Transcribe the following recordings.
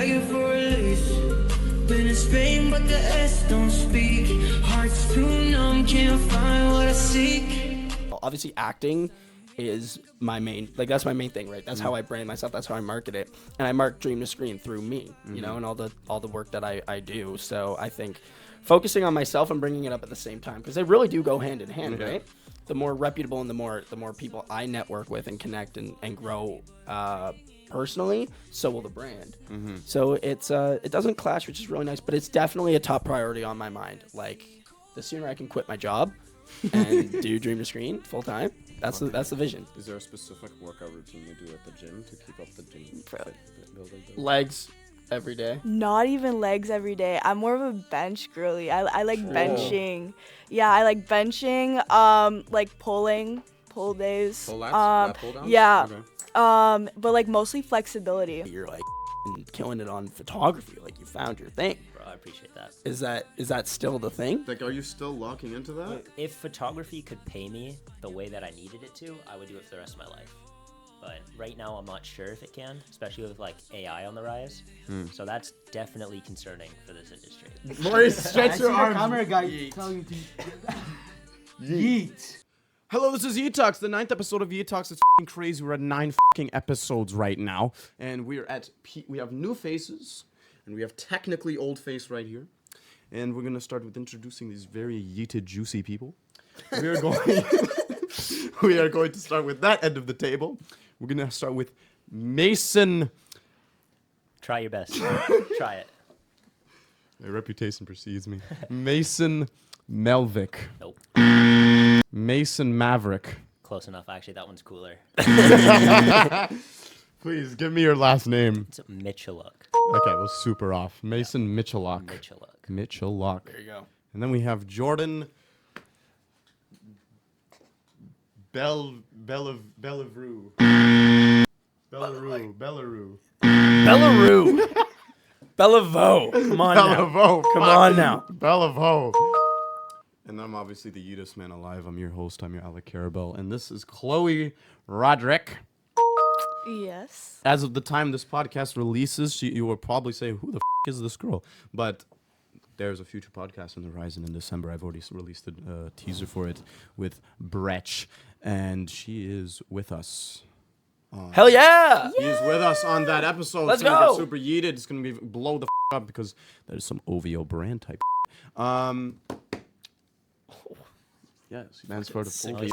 begging for release. Been in Spain, but the S don't speak. Heart's too numb, can't find what I seek. Obviously, acting is my main, like, that's my main thing, right? That's how I brand myself. That's how I market it. And I market Dream to Screen through me, you know, and all the work that I do. So I think focusing on myself and bringing it up at the same time, because they really do go hand in hand, right? The more reputable and the more people I network with and connect and grow personally, so will the brand. So it's it doesn't clash, which is really nice, but it's definitely a top priority on my mind. Like, the sooner I can quit my job and do Dream to Screen full time, that's the vision. Is there a specific workout routine you do at the gym to keep up the gym? Legs every day. Not even legs every day. I'm more of a bench girly. I like benching. Yeah, I like benching. Like pull days. Pull ups? Pull downs? Yeah. Okay. But like mostly flexibility. You're like killing it on photography. Like, you found your thing. Bro, I appreciate that. Is that still the thing? Like, are you still locking into that? If photography could pay me the way that I needed it to, I would do it for the rest of my life. But right now, I'm not sure if it can, especially with like AI on the rise. So that's definitely concerning for this industry. Maurice, stretch your arms. Camera guy telling you to Yeet. Hello, this is Yeet Talks, the 9th episode of Yeet Talks. It's f***ing crazy. We're at 9 f***ing episodes right now, and we have new faces, and we have technically old face right here, and we're gonna start with introducing these very yeeted, juicy people. We are going to start with that end of the table. We're gonna start with Mason. Try your best. Try it. My reputation precedes me. Mason Melvick. Nope. Mason Maverick. Close enough. Actually, that one's cooler. Please give me your last name. It's Michaluk. Okay, well, super off. Mason Michaluk. Michaluk. There you go. And then we have Jordan Belliveau. Belliveau. Belliveau. Come on now. Belliveau. Come on now. Belliveau. And I'm obviously the yeetest man alive. I'm your host. I'm your Alec Carabel. And this is Chloe Rodrique. Yes. As of the time this podcast releases, you will probably say, who the is this girl? But there's a future podcast on the horizon in December. I've already released a teaser for it with Bretch. And she is with us. Hell yeah! He is with us on that episode. Let's it's gonna go. Get super yeeted. It's gonna be blow the up because that is some OVO brand type. Yes, he stands for the OVO.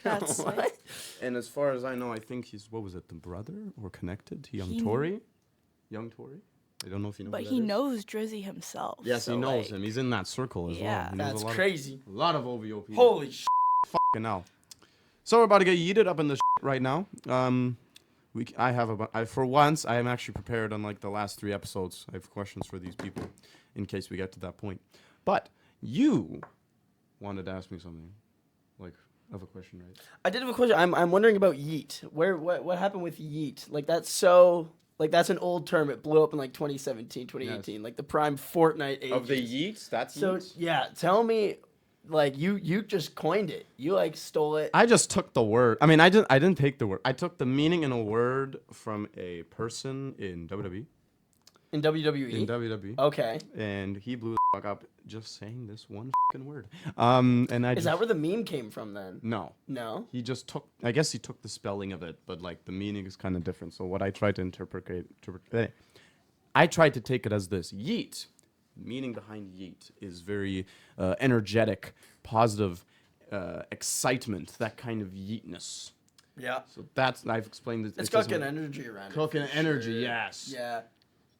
That's What? And as far as I know, I think he's the brother or connected to Young Tory. I don't know if you know. But who that he is. knows Drizzy himself. Yes, so he knows like, him. He's in that circle as Yeah. well. He knows That's a lot crazy. A lot of OVO people. Holy shit. Fucking hell. So we're about to get yeeted up in the right now. For once, I am actually prepared. Unlike the last 3 episodes, I have questions for these people in case we get to that point. But you wanted to ask me something, like, I have a question, right? I did have a question. I'm wondering about Yeet. What happened with Yeet? Like, that's an old term. It blew up in like 2017, 2018, like the prime Fortnite age. Of the yeets? That's So yeets? yeah, tell me, like, you just coined it. You like stole it. I just took the word. I mean, I didn't take the word. I took the meaning in a word from a person in WWE. In WWE. In WWE. Okay. And he blew the fuck up just saying this one fucking word. And I Is that where the meme came from then? No. No. He just took, I guess he took the spelling of it, but like the meaning is kind of different. So what I tried to I tried to take it as this. Yeet, meaning behind yeet is very energetic, positive, excitement, that kind of yeetness. Yeah. So that's, I've explained it. It's got good energy around it. Cooking for energy, sure. yes. Yeah.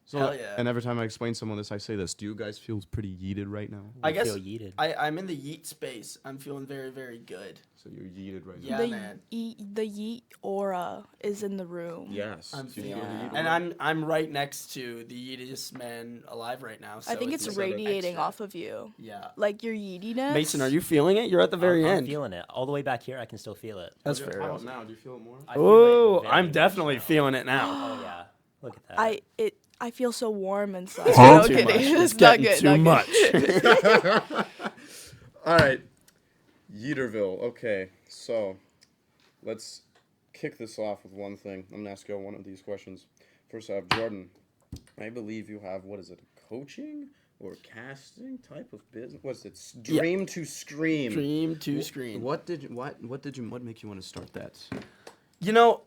So, Hell yeah. And every time I explain someone this, I say this. Do you guys feel pretty yeeted right now? I guess feel yeeted. I'm in the Yeet space. I'm feeling very, very good. So you're yeeted right Yeah, now? man. The Yeet aura is in the room. Yes. I'm Do you feeling feel the yeet and aura? I'm right next to the yeetest man alive right now. So I think it's like radiating extra. off of you. Yeah. Like your yeetiness. Mason, are you feeling it? You're at the very I'm end. feeling it. All the way back here, I can still feel it. That's How fair. about now? Do you feel it more? I feel it Oh, very I'm much definitely now. feeling it now. Oh, yeah. Look at that. I feel so warm inside. Huh? No Too kidding. much. It's It's not getting good. too not good. much. All right. Yeeterville. Okay. So let's kick this off with one thing. I'm going to ask you all one of these questions. First, I have Jordan. I believe you have, what is it, coaching or casting type of business? What's it? Dream to Scream. Dream to Screen. What make you want to start that? You know,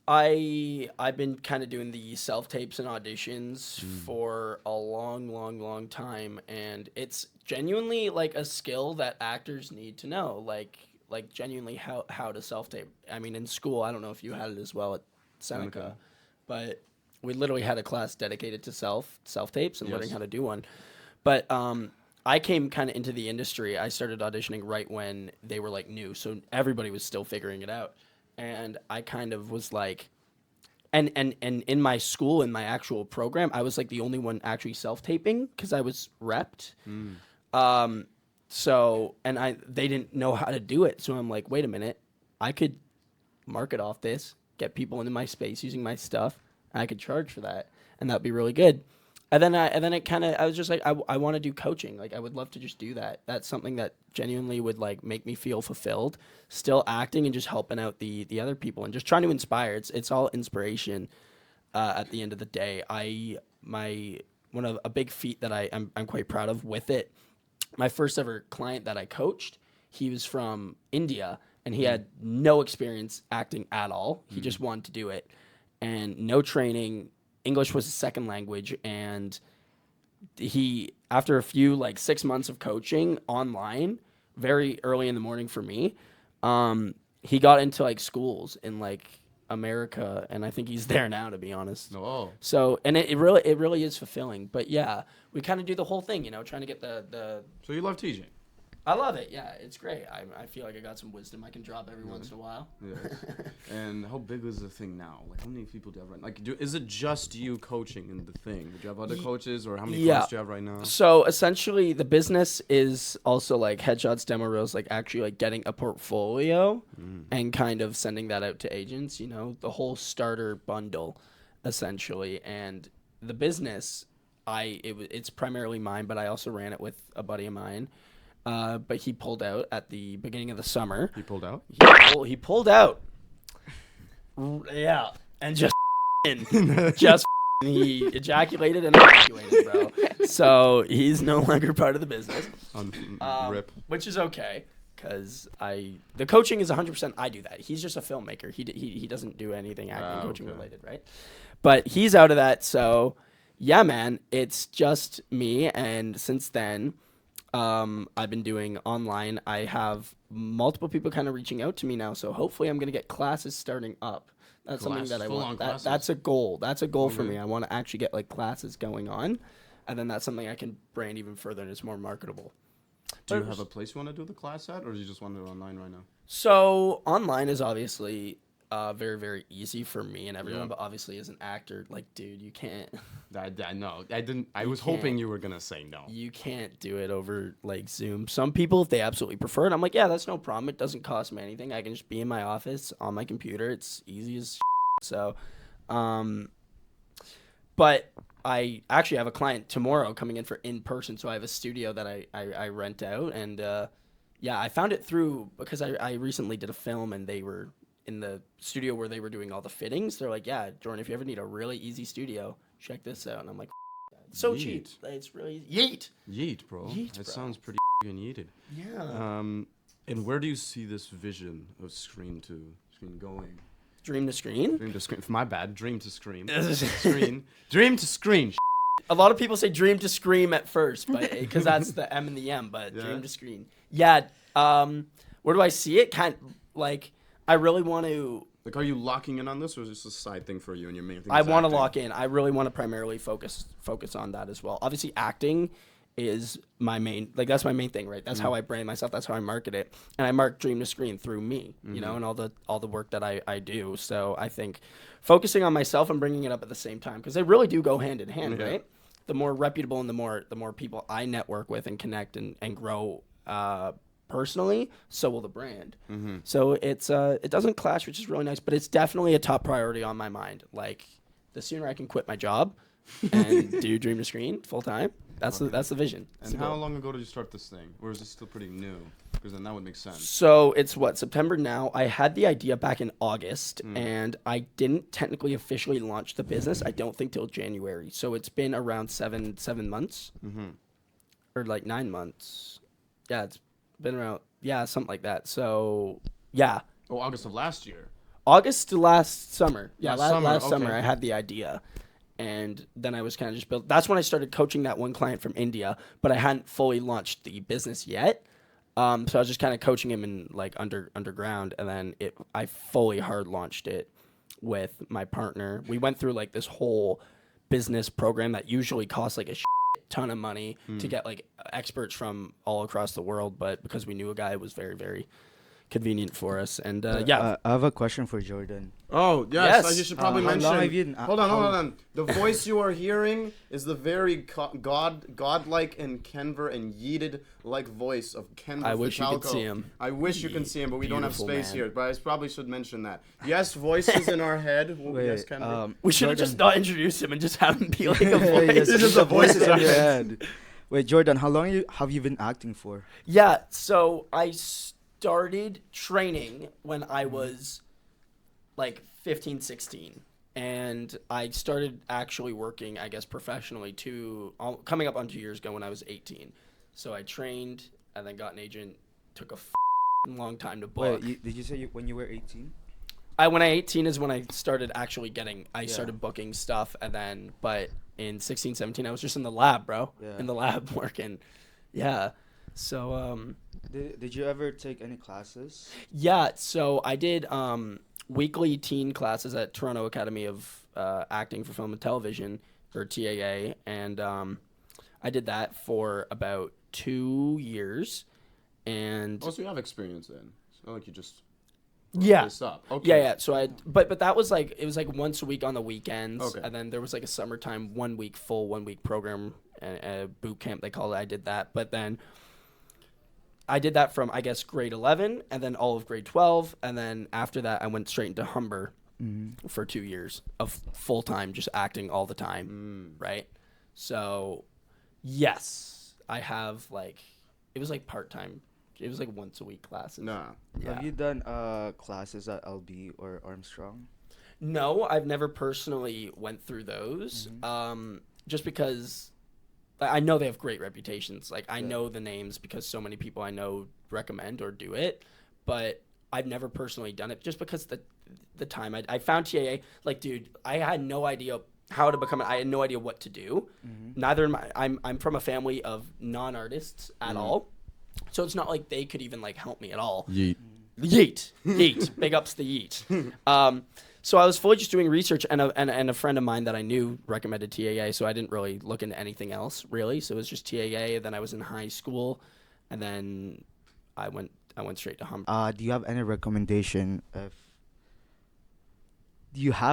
I've been kind of doing the self tapes and auditions for a long time, and it's genuinely like a skill that actors need to know. Like genuinely how to self tape. I mean, in school, I don't know if you had it as well at Seneca, but we literally had a class dedicated to self tapes and learning how to do one. But I came kind of into the industry. I started auditioning right when they were like new, so everybody was still figuring it out. And I kind of was like, and in my school, in my actual program, I was like the only one actually self-taping because I was repped. So, and they didn't know how to do it. So I'm like, wait a minute, I could market off this, get people into my space using my stuff, and I could charge for that, and that'd be really good. And then I was just like, I want to do coaching. Like, I would love to just do that. That's something that genuinely would like make me feel fulfilled. Still acting and just helping out the other people and just trying to inspire. It's all inspiration. At the end of the day, one of a big feat that I'm quite proud of with it. My first ever client that I coached, he was from India and he had no experience acting at all. He just wanted to do it, and no training. English was his second language, and he, after a few, like 6 months of coaching online, very early in the morning for me, he got into like schools in like America, and I think he's there now, to be honest. Oh. So, and it really is fulfilling. But yeah, we kind of do the whole thing, trying to get the. So you love teaching? I love it. Yeah, it's great. I feel like I got some wisdom I can drop every once in a while. Yeah. And how big is the thing now? Like, how many people do you have right now? Like, is it just you coaching in the thing? Do you have other coaches, or how many clients do you have right now? So essentially, the business is also like headshots, demo reels, like actually like getting a portfolio and kind of sending that out to agents. The whole starter bundle, essentially. And the business, it's primarily mine, but I also ran it with a buddy of mine. But he pulled out at the beginning of the summer. He pulled out? He pulled out. Yeah. And just he ejaculated and evacuated, bro. So he's no longer part of the business. Rip. Which is okay, because the coaching is 100% I do that. He's just a filmmaker. He doesn't do anything acting coaching related, right? But he's out of that, so yeah, man, it's just me. And since then, I've been doing online. I have multiple people kind of reaching out to me now, so hopefully I'm going to get classes starting up. That's something that I want. That's a goal. That's a goal for me. I want to actually get like classes going on, and then that's something I can brand even further, and it's more marketable. Do you have a place you want to do the class at, or do you just want to do it online right now? So online is obviously very, very easy for me and everyone, but obviously as an actor, like, dude, you can't. No, I didn't. I was hoping you were gonna say no. You can't do it over like Zoom. Some people, if they absolutely prefer it, I'm like, yeah, that's no problem. It doesn't cost me anything. I can just be in my office on my computer. It's easy as so. But I actually have a client tomorrow coming in for in person, so I have a studio that I rent out, and yeah, I found it through because I recently did a film, and they were in the studio where they were doing all the fittings. They're like, yeah, Jordan, if you ever need a really easy studio, check this out. And I'm like, it's so cheap. It's really Yeet. Yeet, bro. That sounds pretty yeeted. Yeah. And where do you see this vision of screen going? Dream to Screen? Dream to Screen. My bad. Dream to Scream. Screen. Dream to Screen. A lot of people say Dream to Scream at first, but because that's the M and the M. But Dream to Screen. Yeah. Where do I see it? Kind like. I really want to. Like, are you locking in on this, or is this a side thing for you and your main thing? I want to lock in. I really want to primarily focus on that as well. Obviously, acting is my main. Like, that's my main thing, right? That's how I brand myself. That's how I market it, and I market Dream to Screen through me, and all the work that I do. So I think focusing on myself and bringing it up at the same time, because they really do go hand in hand, right? The more reputable and the more people I network with and connect and grow. Personally, so will the brand. So it doesn't clash, which is really nice, but it's definitely a top priority on my mind. Like, the sooner I can quit my job and do Dream to Screen full time, that's the vision. And how long ago did you start this thing, or is it still pretty new? Because then that would make sense. So it's what, September now. I had the idea back in August, and I didn't technically officially launch the business. I don't think till January. So it's been around seven months, or like 9 months. Yeah, it's been around something like that. So yeah, August of last year. August to last summer. Yeah, last summer okay. I had the idea. And then I was kind of just built. That's when I started coaching that one client from India, but I hadn't fully launched the business yet. So I was just kind of coaching him in like underground, and then I fully hard launched it with my partner. We went through like this whole business program that usually costs like a ton of money to get like experts from all across the world, but because we knew a guy, it was very, very convenient for us. And I have a question for Jordan. Oh, yes. Yes. I should probably How mention. long have you- hold on. The voice you are hearing is the very godlike and Kenver and Yeeted like voice of Kenver. I wish you could Michaluk. see him. I wish you can see him, but we don't have Beautiful space man. here. But I probably should mention that. Yes, voices in our head. Yes, Kenver. we should have just not introduced him and just had him be like a Yes, voice. This is the voices in in your your head. Wait, Jordan, how long have you been acting for? Yeah, so I started training when I was like 15, 16. And I started actually working, I guess, professionally coming up on 2 years ago when I was 18. So I trained and then got an agent. Took a long time to book. Wait, did you say when you were 18? When I 18 is when I started actually started booking stuff. And then, but in 16, 17, I was just in the lab, bro. Yeah. In the lab working. Yeah. So, Did you ever take any classes? yeah, so I did weekly teen classes at Toronto Academy of Acting for Film and Television, or TAA, and I did that for about 2 years. And Also, you have experience then. It's not like you just yeah, this up. Okay. yeah. So but that was like, it was like once a week on the weekends, Okay. and then there was like a summertime 1 week full 1 week program, a boot camp they call it. I did that, but then I did that from, I guess, grade 11 and then all of grade 12. And then after that, I went straight into Humber for 2 years of full time, just acting all the time. Right. So, yes, I have like, it was like part time. It was like once a week classes. Nah. Yeah. Have you done classes at LB or Armstrong? No, I've never personally went through those. Just because I know they have great reputations. Like, I know the names because so many people I know recommend or do it, but I've never personally done it just because the time I found TAA, like, dude, I had no idea how to become I had no idea what to do. Neither am I'm from a family of non-artists at all. So it's not like they could even like help me at all. Yeet. Big ups to Yeet. So I was fully just doing research, and a friend of mine that I knew recommended TAA, so I didn't really look into anything else really. So it was just TAA. Then I was in high school, and then I went straight to Humber. Do you have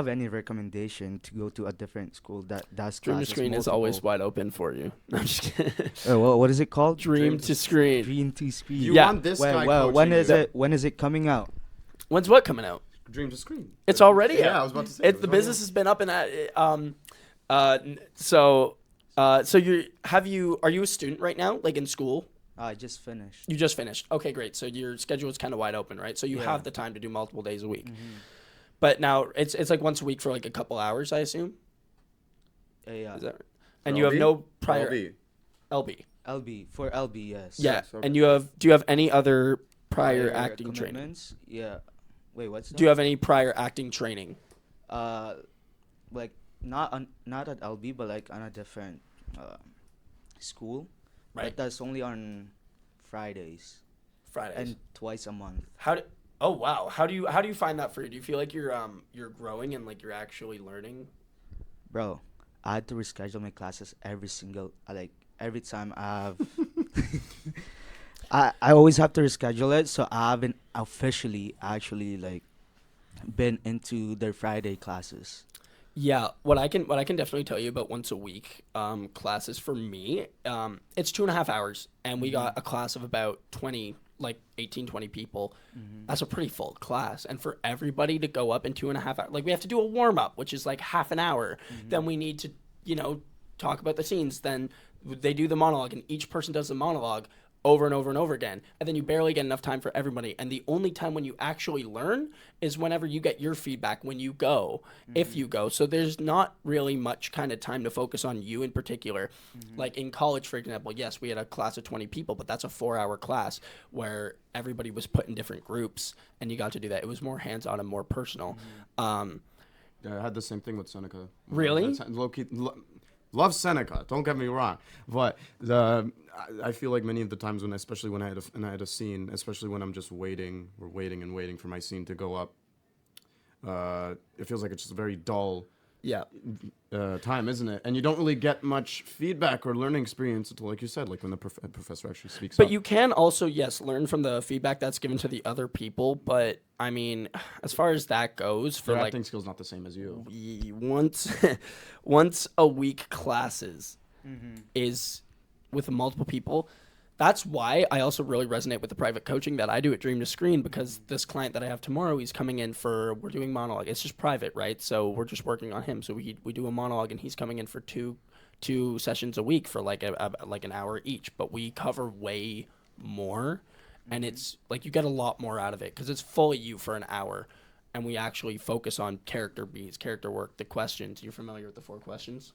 any recommendation to go to a different school that's Dream to classes Screen is multiple? always wide open for you. No, I'm just kidding. What is it called? Dream to Screen. Dream to Screen. You Yeah. want this guy Well, when coaching is you. it? When is it coming out? When's what coming out? Dream to Screen. It's already Yeah, out. I was about to say. It's the business has been up and at so are you a student right now, like in school? I just finished. You just finished. Okay, great. So your schedule is kind of wide open, right? So you Yeah. have the time to do multiple days a week. But now it's like once a week for like a couple hours, I assume. Yeah. Is that right? And you have no prior LB. LB. For LB, yes. Yeah. so- And do you have any other prior acting training? commitments? Yeah. Wait, what's that? Do you have any prior acting training? Like not at LB, but like on a different school. Right. But that's only on Fridays Fridays. and twice a month. Oh wow. How do you find that for you? Do you feel like you're growing and like you're actually learning? Bro, I had to reschedule my classes every time I have I always have to reschedule it, so I haven't officially actually like been into their Friday classes. Yeah, what I can definitely tell you about once a week classes for me, it's 2.5 hours, and we got a class of about 20, like 18, 20 people. That's a pretty full class, and for everybody to go up in 2.5 hours, like we have to do a warm up, which is like half an hour. Then we need to, talk about the scenes. Then they do the monologue, and each person does the monologue over and over and over again, and then you barely get enough time for everybody. And the only time when you actually learn is whenever you get your feedback when you go, if you go. So there's not really much kind of time to focus on you in particular. Like in college, for example, yes, we had a class of 20 people, but that's a 4-hour class where everybody was put in different groups, and you got to do that. It was more hands-on and more personal. Yeah, I had the same thing with Seneca. Really? Love Seneca. Don't get me wrong, but I feel like many of the times when, especially when I had a scene, especially when I'm just waiting for my scene to go up, it feels like it's just a very dull Yeah. Time, isn't it? And you don't really get much feedback or learning experience until, like you said, like when the professor actually speaks But up. you can also, yes, learn from the feedback that's given to the other people. But I mean, as far as that goes, for Your like acting skills not the same as you. once a week classes is with multiple people. That's why I also really resonate with the private coaching that I do at Dream to Screen, because this client that I have tomorrow, he's coming in we're doing monologue. It's just private, right? So we're just working on him. So we do a monologue, and he's coming in for two sessions a week for like an hour each. But we cover way more, and it's like you get a lot more out of it because it's fully you for an hour, and we actually focus on character beats, character work, the questions. You're familiar with the 4 questions?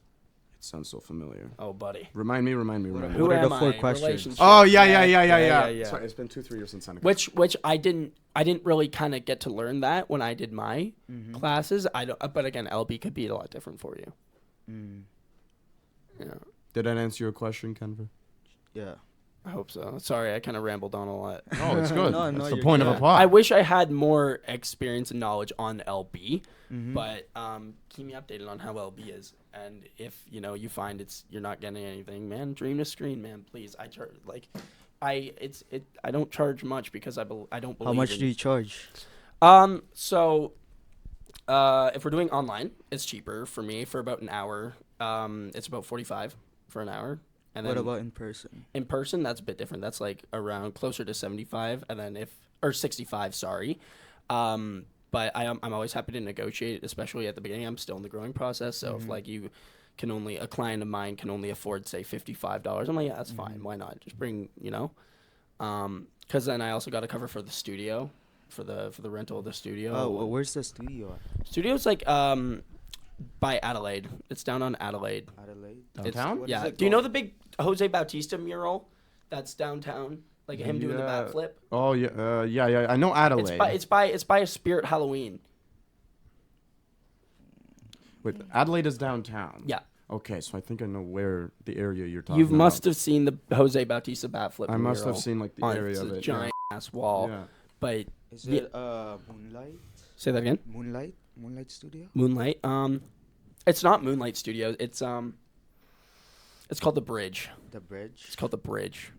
It sounds so familiar. Oh, buddy. Remind me. Who What are am the 4 I? questions? Relationships. Oh, yeah. Sorry, it's been 2-3 years since Seneca. Which I didn't really kind of get to learn that when I did my classes. But again, LB could be a lot different for you. Yeah, Did that answer your question, Kenver? Yeah. I hope so. Sorry, I kind of rambled on a lot. Oh, it's good. No, That's the you're point of good. a pod. I wish I had more experience and knowledge on LB, but keep me updated on how LB is. And if you find you're not getting anything, man, Dream to Screen, man, please. I charge I don't charge much because I don't believe. How much in, do you charge? So if we're doing online, it's cheaper for me for about an hour. It's about $45 for an hour. And What then about in person? in person, that's a bit different. That's like around closer to 75, and then or 65, sorry. But I'm always happy to negotiate, especially at the beginning. I'm still in the growing process, so if like a client of mine can only afford say $55, I'm like, yeah, that's fine. Why not? Just bring, because then I also got to cover for the studio, for the rental of the studio. Oh, well, where's the studio at? Studio's like by Adelaide. It's down on Adelaide. Adelaide? Downtown? What is Yeah. it Do you know called? the big Jose Bautista mural that's downtown? Like him doing the Yeah. backflip? Oh, yeah. Yeah. I know Adelaide. It's by a Spirit Halloween. Wait, Adelaide is downtown. Yeah. Okay, so I think I know where the area you're talking You about. must have seen the Jose Bautista backflip. I must have mural seen like the on area of the it. giant ass wall. Yeah. But Is Yeah. it Moonlight? say that again. Moonlight Studio? Moonlight. It's not Moonlight Studios. It's called The Bridge. The Bridge? It's called The Bridge.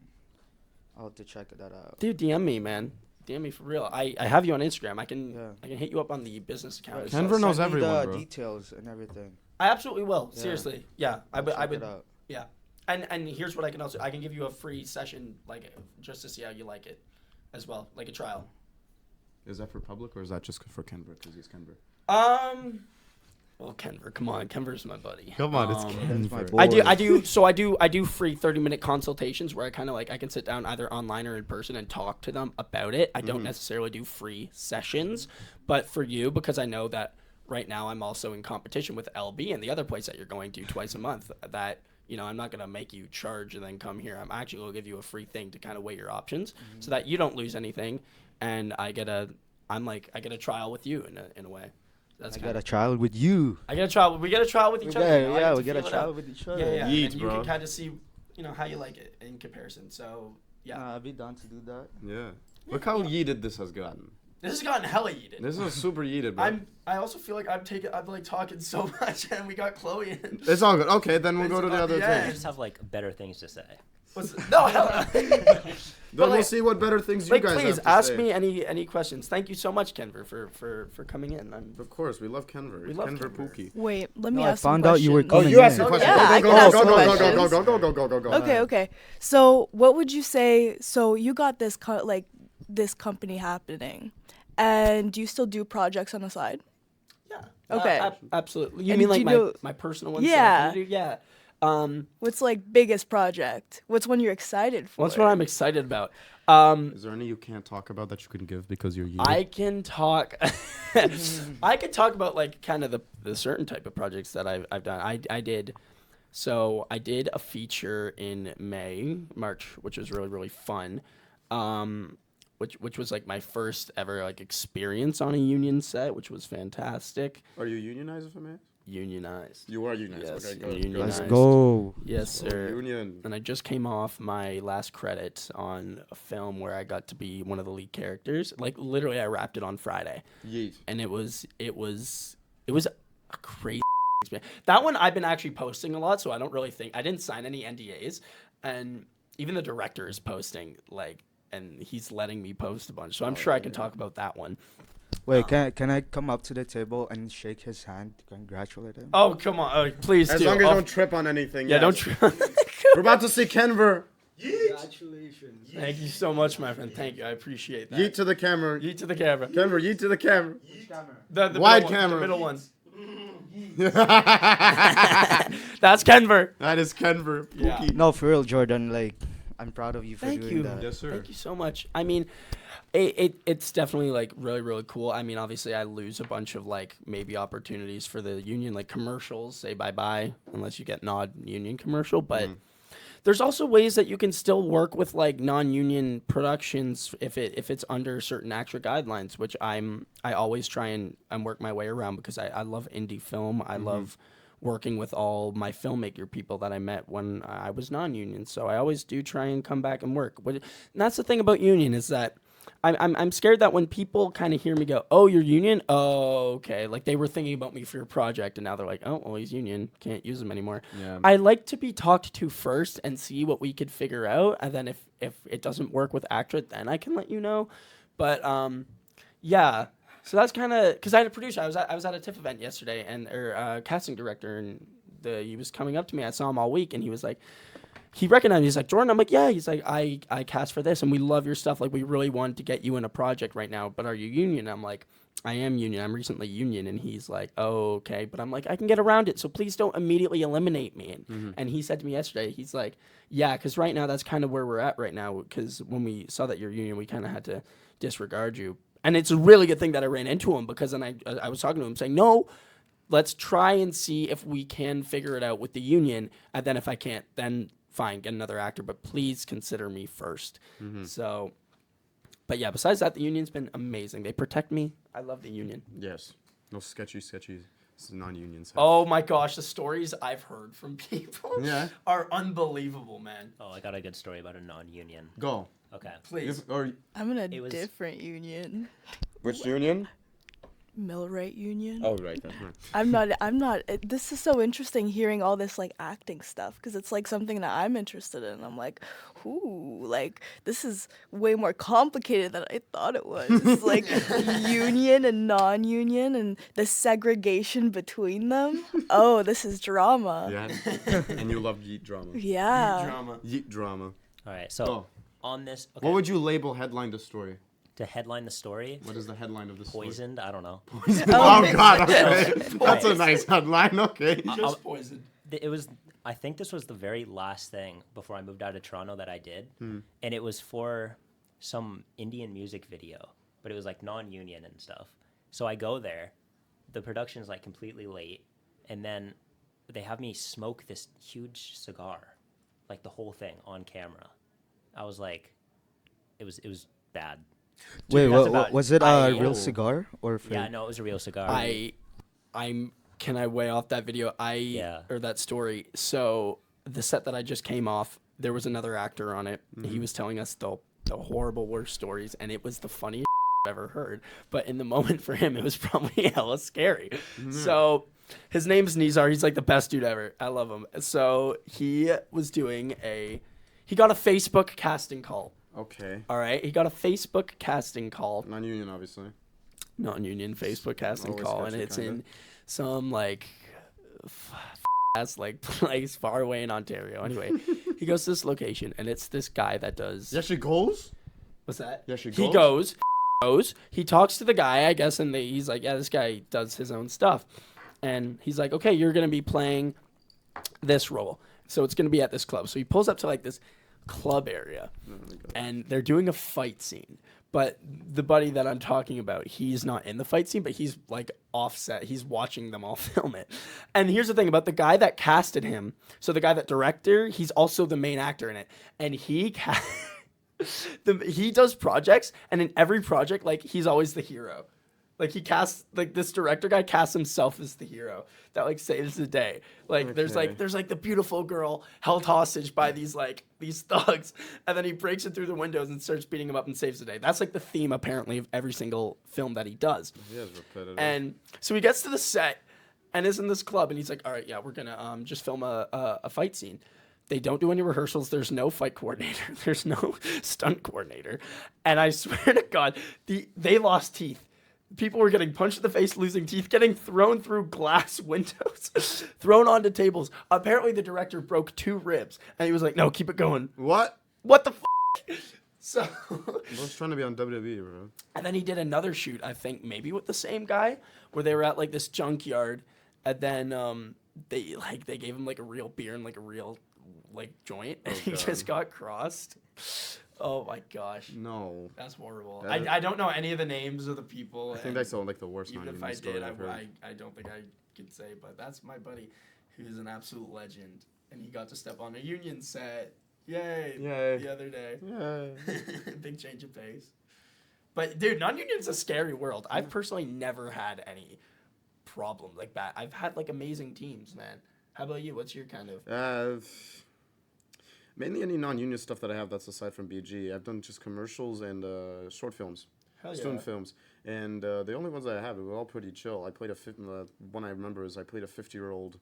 I'll have to check that out. Dude, DM me, man. DM me for real. I have you on Instagram. I can Yeah. hit you up on the business account. Right, Denver knows send me everyone, the bro. details and everything. I absolutely will. Yeah. Seriously. Yeah. I would. Check it out. Yeah. And here's what I can give you a free session, like just to see how you like it, as well, like a trial. Is that for public or is that just for Kenver? Because he's Kenver. Well, Kenver, come on, Kenver's my buddy. Come on, it's That's my Kenver. boy. I do free 30-minute consultations where I kind of I can sit down either online or in person and talk to them about it. I don't necessarily do free sessions, but for you, because I know that right now I'm also in competition with LB and the other place that you're going to twice a month, that I'm not going to make you charge and then come here. I'm actually going to give you a free thing to kind of weigh your options so that you don't lose anything, and I get a trial with you in a way. That's I kinda- got a child with you. I get a trial. We get a trial with each other. I Yeah, to we get a feel it child out. with each other. Yeah. Yeet, And bro. you can kind of see, how you like it in comparison. So yeah, I'll be down to do that. Yeah. Look how yeeted this has gotten. this has gotten hella heated. This is super yeeted, bro. I also feel like I'm like talking so much, and we got Chloe in. It's all good. Okay, then we'll It's go to the about other the I end. thing. just have like better things to say. No, hell no. Then we'll like- see what better things you Like, guys please have to ask say. me any questions. Thank you so much, Kenver, for coming in. Of course, we love Kenver. We love Kenver Kenver. Pookie. Wait, let me No, I ask some found out you were questions. coming you asked in. your question. Yeah, I Go, can go, ask go, some go, go, questions. go. Okay. So, what would you say? So, you got this this company happening, and do you still do projects on the side? Yeah. Okay. Absolutely. You And mean do like you my, know- my personal ones? Yeah. Yeah. What's like biggest project? What's one you're excited for? What's what I'm excited about? Is there any you can't talk about that you can give because you're you? I can talk. I can talk about like kind of the certain type of projects that I've done. I did a feature in March, which was really really fun. Which was like my first ever like experience on a union set, which was fantastic. Are you unionized, if I may? Unionized. You are unionized. Yes, Okay, good. unionized. Let's go. Yes, sir. Union. And I just came off my last credit on a film where I got to be one of the lead characters. Like literally, I wrapped it on Friday, Yeet. and it was a crazy experience. That one I've been actually posting a lot, so I don't really think I didn't sign any NDAs, and even the director is posting like, and he's letting me post a bunch. So I'm sure I can talk about that one. Wait, can I come up to the table and shake his hand to congratulate him? Oh come on, please As do. long as you Oh, don't trip on anything. yeah, yes. don't. We're about to see Kenver. Congratulations. Thank you so much, my friend. Thank you, I appreciate that. Yeet to the camera. Yeet to the camera. Kenver, yeet to the camera. The Wide middle one, camera. The middle one. That's Kenver. That is Kenver. Yeah. Pookie. No, for real, Jordan. Like, I'm proud of you for Thank doing you. that. Yes, sir. Thank you so much. I mean, it's definitely like really really cool. I mean, obviously I lose a bunch of like maybe opportunities for the union, like commercials. Say bye bye unless you get non-union commercial, but. There's also ways that you can still work with like non-union productions if it's under certain ACTRA guidelines, which I always try and work my way around because I love indie film. I love working with all my filmmaker people that I met when I was non-union. So I always do try and come back and work. And that's the thing about union is that I'm scared that when people kind of hear me go, oh, you're union? Oh, okay. Like they were thinking about me for your project and now they're like, oh, well, he's union. Can't use him anymore. Yeah. I like to be talked to first and see what we could figure out. And then if it doesn't work with ACTRA, then I can let you know. But yeah. So that's kind of because I had a producer. I was at a TIFF event yesterday and casting director and he was coming up to me. I saw him all week and he was like, he recognized me. He's like, Jordan. I'm like, yeah. He's like, I cast for this and we love your stuff. Like, we really wanted to get you in a project right now, but are you union? I'm like, I am union. I'm recently union. And he's like, oh, okay. But I'm like, I can get around it. So please don't immediately eliminate me. And he said to me yesterday, he's like, yeah, because right now that's kind of where we're at right now. Because when we saw that you're union, we kind of had to disregard you. And it's a really good thing that I ran into him because then I was talking to him saying, no, let's try and see if we can figure it out with the union. And then if I can't, then fine, get another actor, but please consider me first. So, but yeah, besides that, the union's been amazing. They protect me. I love the union. Yes. No sketchy. It's non-union set. Oh my gosh, the stories I've heard from people Yeah. are unbelievable, man. Oh, I got a good story about a non-union. Go. Okay. Please. I'm in a It was- different union. Which union? Millwright union. Oh, right. I'm not. This is so interesting hearing all this like acting stuff because it's like something that I'm interested in. I'm like, ooh, like this is way more complicated than I thought it was. It's like union and non-union and the segregation between them. Oh, this is drama. Yeah. And you love Yeet drama. Yeah. Drama. Yeet drama. All right. So Go. on this, okay, What would you label headline the story? to headline the story, What is the headline of the story? poisoned. I don't know. Oh, God. Okay. That's a nice headline. Okay. Just poison. It was. I think this was the very last thing before I moved out of Toronto that I did, and it was for some Indian music video, but it was like non-union and stuff. So I go there, the production's like completely late, and then they have me smoke this huge cigar, like the whole thing on camera. I was like, it was bad. Wait, that's about- was it a I- real cigar or fake? Yeah, no, it was a real cigar. Can I weigh off that video? Yeah. Or that story. So the set that I just came off, there was another actor on it. He was telling us the horrible worst stories, and it was the funniest I've ever heard. But in the moment for him, it was probably hella scary. So his name's Nizar. He's like the best dude ever. I love him. So he was doing he got a Facebook casting call. Okay. All right. He got a Facebook casting call. Non-union, obviously. Non-union Facebook casting Always call, and sketchy, it's kinda. in some like ass like place far away in Ontario. Anyway, he goes to this location, and it's this guy that does. Yeah, she goes? What's that? Yeah, she He goes? goes. He talks to the guy, I guess, and he's like, yeah, this guy does his own stuff, and he's like, okay, you're gonna be playing this role. So it's gonna be at this club. So he pulls up to like this club area, and they're doing a fight scene. But the buddy that I'm talking about, he's not in the fight scene, but he's like offset. He's watching them all film it. And here's the thing about the guy that casted him. So the guy that director, he's also the main actor in it, and he he does projects, and in every project, like he's always the hero. Like he casts, like this director guy casts himself as the hero that like saves the day. Like there's like the beautiful girl held hostage by these thugs, and then he breaks it through the windows and starts beating them up and saves the day. That's like the theme apparently of every single film that he does. He is repetitive. And so he gets to the set and is in this club, and he's like, all right, yeah, we're gonna just film a fight scene. They don't do any rehearsals. There's no fight coordinator. There's no stunt coordinator. And I swear to God, they lost teeth. People were getting punched in the face, losing teeth, getting thrown through glass windows, thrown onto tables. Apparently, the director broke 2 ribs, and he was like, "No, keep it going." What? What the So. I was trying to be on WWE, bro. And then he did another shoot, I think, maybe with the same guy, where they were at like this junkyard, and then they gave him like a real beer and like a real like joint, and he just got crossed. Oh my gosh. No. That's horrible. I don't know any of the names of the people. I think that's like the worst. Even if I did, I don't think I could say. But that's my buddy, who's an absolute legend, and he got to step on a union set. Yay! The other day. Yay! Big change of pace. But dude, non-union's a scary world. I've personally never had any problem like that. I've had like amazing teams, man. How about you? What's your kind of? Mainly any non-union stuff that I have that's aside from BG. I've done just commercials and short films, student films. And the only ones I have were all pretty chill. I played one I remember is I played a 50-year-old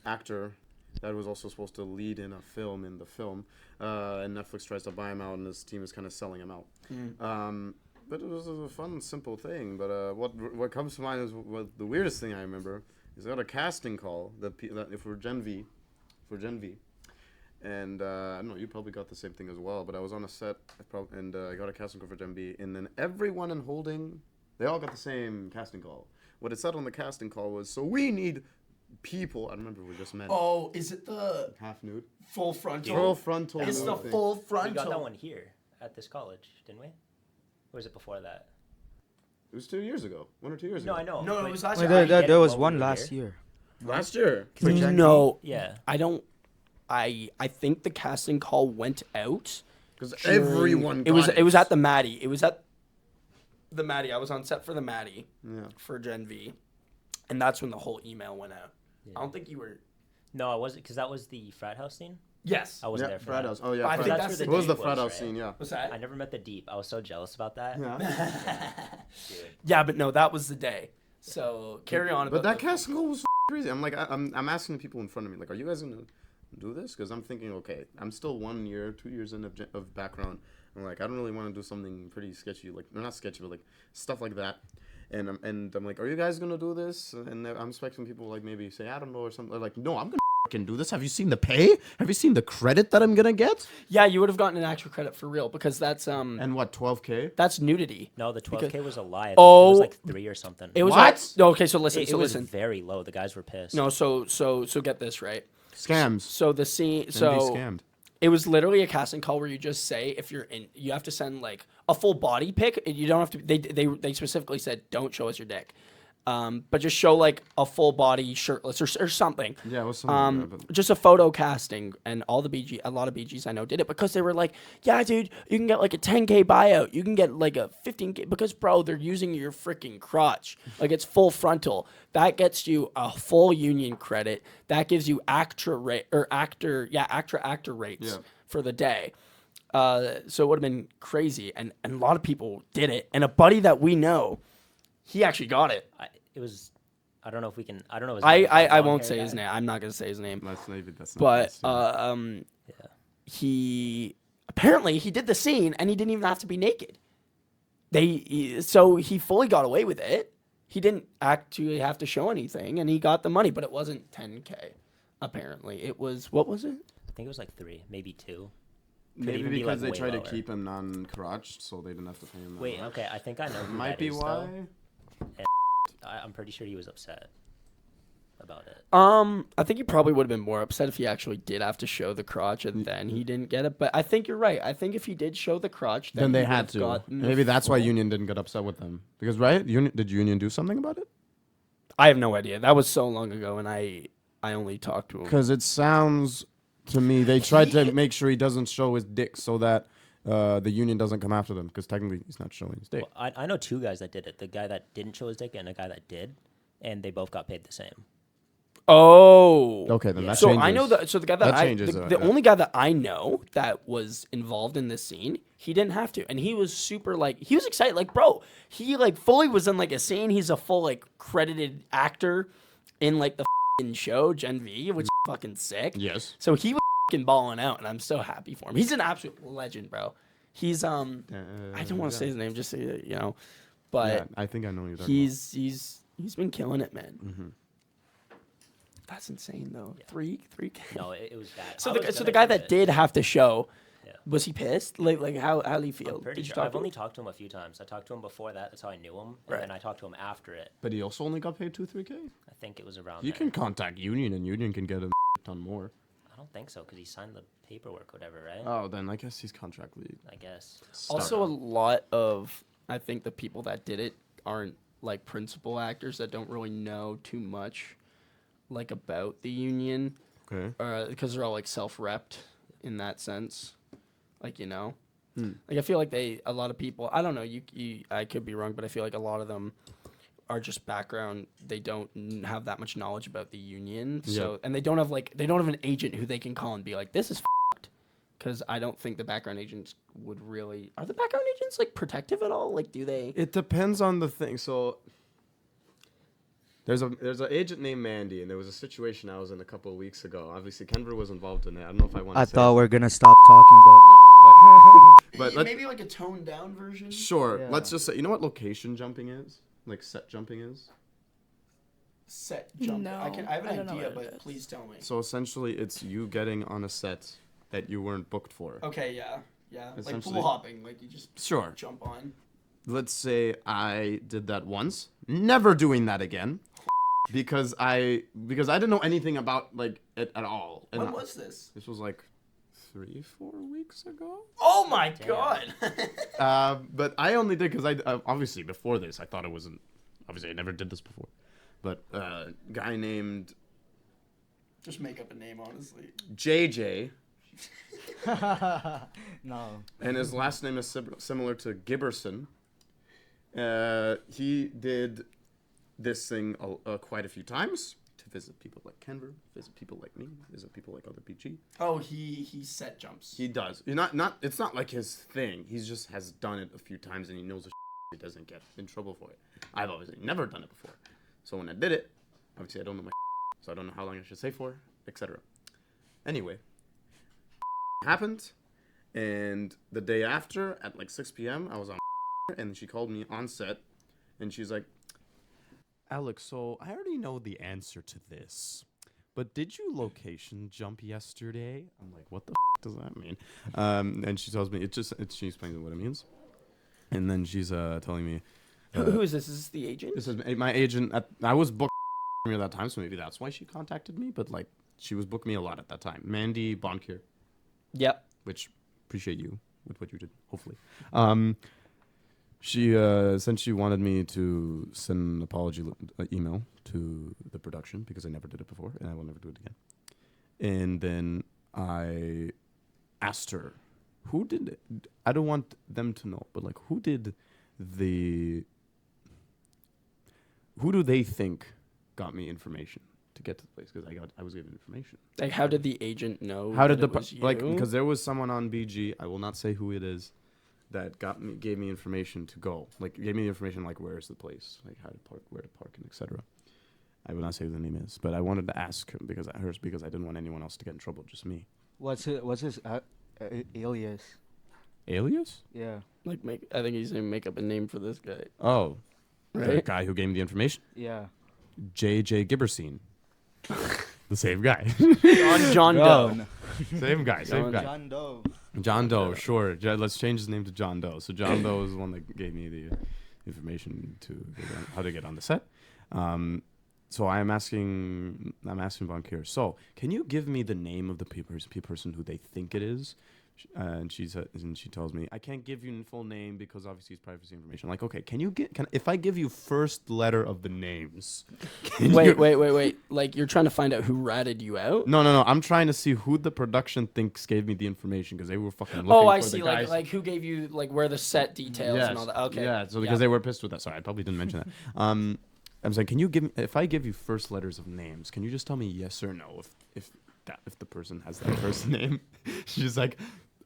actor that was also supposed to lead in a film in the film. And Netflix tries to buy him out, and his team is kind of selling him out. But it was a fun, simple thing. But what comes to mind is the weirdest thing I remember is I got a casting call for Gen V. And I don't know, you probably got the same thing as well, but I was on a set, and I got a casting call for Gen B, and then everyone in holding, they all got the same casting call. What it said on the casting call was, so we need people, I remember we just met. Oh, is it the... Half nude? Full frontal. Full frontal. It's the full frontal. We got that one here at this college, didn't we? Or was it before that? It was 2 years ago. 1 or 2 years ago. No, I know. No, it was last Wait, year. there was one last year. Last year? No. Yeah. I think the casting call went out. Because everyone got it was at the Maddie. It was at the Maddie. I was on set for the Maddie for Gen V. And that's when the whole email went out. Yeah. I don't think you were... No, I wasn't, because that was the frat house scene? Yes. I wasn't there for frat that. house. Oh, yeah. I think that's it was the frat house scene, yeah. What's that? I never met the Deep. I was so jealous about that. Yeah. Dude. Yeah, but no, that was the day. So carry on. But that casting call was crazy. I'm like, I'm asking the people in front of me, like, are you guys going to do this? Because I'm thinking, okay, I'm still 1 year, 2 years in of background. I'm like, I don't really want to do something pretty sketchy, like, not sketchy, but like stuff like that. And I'm like, are you guys gonna do this? And I'm expecting people like maybe say, I don't know, or something. They're like, no, I'm gonna fucking do this. Have you seen the pay? Have you seen the credit that I'm gonna get? Yeah, you would have gotten an actual credit for real because that's And what, 12K? that's nudity. No, the 12K was a lie. Oh, it was like 3 or something. It was What? No, okay, so listen. It so was listen. very low. The guys were pissed. No, so get this right. Scams. So the scene. Don't be So scammed. it was literally a casting call where you just say if you're in, you have to send like a full body pic. You don't have to. They specifically said don't show us your dick, but just show like a full body shirtless or something. Yeah, it was something like that, but- Just a photo casting, and a lot of BGs I know did it because they were like, yeah, dude, you can get like a 10K buyout, you can get like a 15K because bro, they're using your freaking crotch, like it's full frontal. That gets you a full union credit. That gives you actor rates for the day. So it would have been crazy, and a lot of people did it. And a buddy that we know, he actually got it. It was. I don't know if we can. I don't know. His I won't say his name. I'm not gonna say his name. That's not But Yeah. he apparently he did the scene and he didn't even have to be naked. So he fully got away with it. He didn't actually have to show anything, and he got the money. But it wasn't 10K. Apparently, it was, what was it? I think it was like 3, maybe 2. Maybe even be, because like, they way try lower. to keep him non-crotched, so they didn't have to pay him that Wait, much. okay. I think I know who Might that be is, why. though. I'm pretty sure he was upset. about it. I think he probably would have been more upset if he actually did have to show the crotch and then he didn't get it. But I think you're right. I think if he did show the crotch, Then they he had would've to. gotten the Maybe that's why full- Union didn't get upset with them. Because right, did Union do something about it? I have no idea. That was so long ago, and I only talked to him. Because it sounds to me they tried to make sure he doesn't show his dick so that the Union doesn't come after them. Because technically he's not showing his dick. Well, I know 2 guys that did it. The guy that didn't show his dick and a guy that did, and they both got paid the same. Oh. Okay, then that So changes. I know that. So the guy That changes, the yeah. only guy that I know that was involved in this scene, he didn't have to, and he was super like he was excited. Like, bro, he like fully was in like a scene. He's a full like credited actor in like the show Gen V, which is fucking sick. Yes. So he was balling out, and I'm so happy for him. He's an absolute legend, bro. He's I don't want to say his name, just say that, you know, but Yeah, I think I know you're talking he's been killing it, man. Mm-hmm. That's insane, though. Yeah. 3K. No, it was bad. So I was the gonna guy do that it. did have to show, Yeah. was he pissed? Like how did he feel? I'm pretty Did you sure. talk I've to only him? talked to him a few times. I talked to him before that. That's how I knew him. And Right. then I talked to him after it. But he also only got paid 2-3K. I think it was around You there. can contact Union, and Union can get a ton more. I don't think so because he signed the paperwork, whatever, right? Oh, then I guess he's contract league. I guess. Also, a lot of I think the people that did it aren't like principal actors that don't really know too much, like about the union, Okay. because they're all like self-repped in that sense, like you know. Like I feel like a lot of people. I don't know. I could be wrong, but I feel like a lot of them are just background. They don't have that much knowledge about the union. So Yeah. and they don't have an agent who they can call and be like, this is fucked. Because I don't think the background agents would really. Are the background agents like protective at all? Like, do they? It depends on the thing. So there's an agent named Mandy, and there was a situation I was in a couple of weeks ago. Obviously, Kenver was involved in it. I don't know if I want to. I say thought it. we're gonna stop talking about. But Maybe like a toned down version. sure. Yeah. Let's just say, you know what location jumping is? Like set jumping is. Set jump. No, I have I an don't know idea, what it but is. please tell me. So essentially, it's you getting on a set that you weren't booked for. Okay, yeah. Like Essentially- pool hopping, like you just Sure. jump on. Let's say I did that once. Never doing that again. Because I didn't know anything about like it at all. And When was this? this was like 3-4 weeks ago. Oh my god! But I only did because I obviously before this I thought it wasn't. Obviously I never did this before, but guy named Just make up a name, honestly. JJ, No. and his last name is similar to Gibberson. He did this thing quite a few times to visit people like Kenver, visit people like me, visit people like other PG. Oh, he set jumps. He does. Not. It's not like his thing. He just has done it a few times, and he knows he doesn't get in trouble for it. I've obviously never done it before, so when I did it, obviously I don't know my, so I don't know how long I should stay for, etc. Anyway, happened, and the day after at like 6 p.m. I was on, and she called me on set, and she's like, Alex, so I already know the answer to this, but did you location jump yesterday? I'm like, what the does that mean? And she tells me she explains what it means, and then she's telling me, Who is this? Is this the agent? this is my agent. I was booked at that time, so maybe that's why she contacted me. But like, she was booking me a lot at that time. Mandy Bonkier, Yep. which appreciate you with what you did. Hopefully, she since she wanted me to send an apology email to the production because I never did it before and I will never do it again. And then I asked her, who did it? I don't want them to know, but like, who do they think got me information to get to the place? Because I was given information. Like, how did the agent know? How did that the it was like? you? Because there was someone on BG. I will not say who it is. That gave me information to go. Like, gave me the information like where's the place, like how to park, where to park, and etc. I will not say who the name is, but I wanted to ask him because I didn't want anyone else to get in trouble, just me. What's his alias? Alias? Yeah. Like, I think he's gonna make up a name for this guy. Oh, the Right? guy who gave me the information, Yeah. J.J. Gibberstein, the same guy, John Doe. same guy, same guy. John Doe. John Doe, sure. Let's change his name to John Doe. So John Doe is the one that gave me the information to how to get on the set. So I'm asking Bankir. So can you give me the name of the person who they think it is? And she tells me I can't give you full name because obviously it's privacy information. Like, okay, if I give you first letter of the names? Wait. Like you're trying to find out who ratted you out? No. I'm trying to see who the production thinks gave me the information because they were fucking looking Oh, I for see. the guys. Like who gave you like where the set details and all that? Okay. Yeah. So because they were pissed with that. Sorry, I probably didn't mention that. I'm saying, can you give me, if I give you first letters of names, can you just tell me yes or no if the person has that first name? She's like,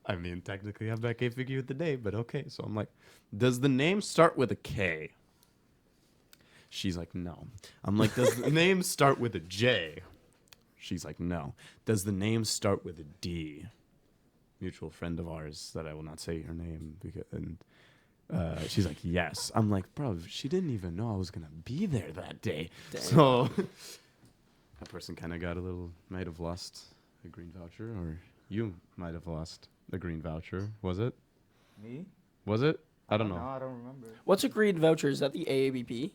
I mean, technically I'm not can't figure out the name, but okay. So I'm like, does the name start with a K? She's like, no. I'm like, does the name start with a J? She's like, no. Does the name start with a D? Mutual friend of ours that I will not say her name she's like, yes. I'm like, bro, she didn't even know I was gonna be there that day. Dang. So that person kind of might have lost a green voucher, or you might have lost a green voucher. Was it? Me? Was it? I don't know. No, I don't remember. What's a green voucher? Is that the AABP?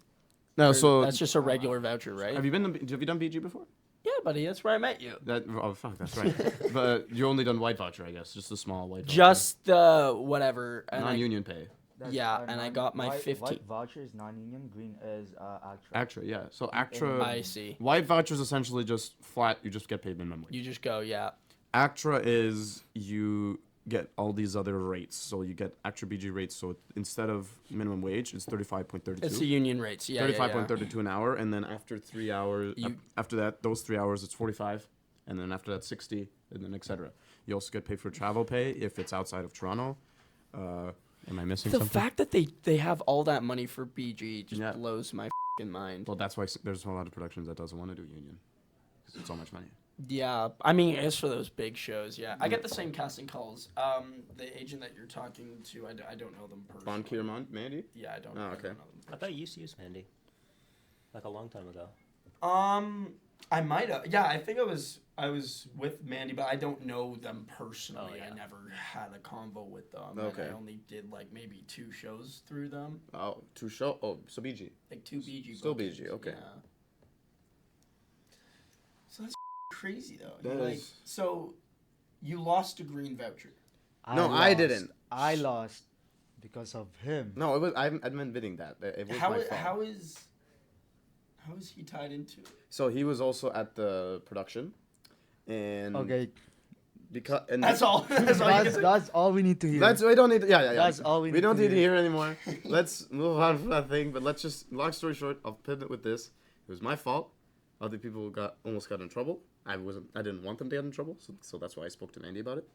No, Or so that's just a regular voucher, right? have you done BG before? Yeah, buddy, that's where I met you. Oh fuck, that's right. But you only done white voucher, I guess, just a small white voucher. Just the whatever. And non-union pay. Yeah, and I got my 15. White voucher is non-union, green is ACTRA. ACTRA, yeah. So ACTRA. I see. White voucher is essentially just flat. You just get paid minimum wage. You just go, yeah. ACTRA is you get all these other rates. So you get ACTRA BG rates. So instead of minimum wage, it's 35.32. It's the union rates, yeah. 35.32 an hour, and then after 3 hours, after that, those 3 hours, it's 45, and then after that, 60, and then etc. You also get paid for travel pay if it's outside of Toronto. Am I missing something? The fact that they have all that money for BG just blows my fucking mind. Well, that's why there's a lot of productions that doesn't want to do union because it's so much money. Yeah, I mean, it's for those big shows, yeah. I get the same casting calls. The agent that you're talking to, I don't know them personally. Von Kier Mandy? Yeah, I don't, Oh, I okay. don't know them. I thought you used to use Mandy. Like a long time ago. I might have. Yeah, I think I was with Mandy, but I don't know them personally. Oh, yeah. I never had a convo with them. Okay. And I only did like maybe 2 shows through them. Oh, 2 show? Oh, so BG. Like 2 BG. Still bookings, BG, okay. Yeah. So that's crazy though. That Like, is- so you lost a green voucher. No, I didn't. I lost because of him. No, it was. I'm admitting that. It was my fault. How is he tied into it? So he was also at the production, and Okay, That's all. That's all you can say. that's all we need to hear. We don't need. Yeah. That's all we need don't to need to hear. hear anymore. Let's move on from that thing. But let's just. Long story short, I'll pin it with this. It was my fault. Other people almost got in trouble. I didn't want them to get in trouble, so that's why I spoke to Mandy about it.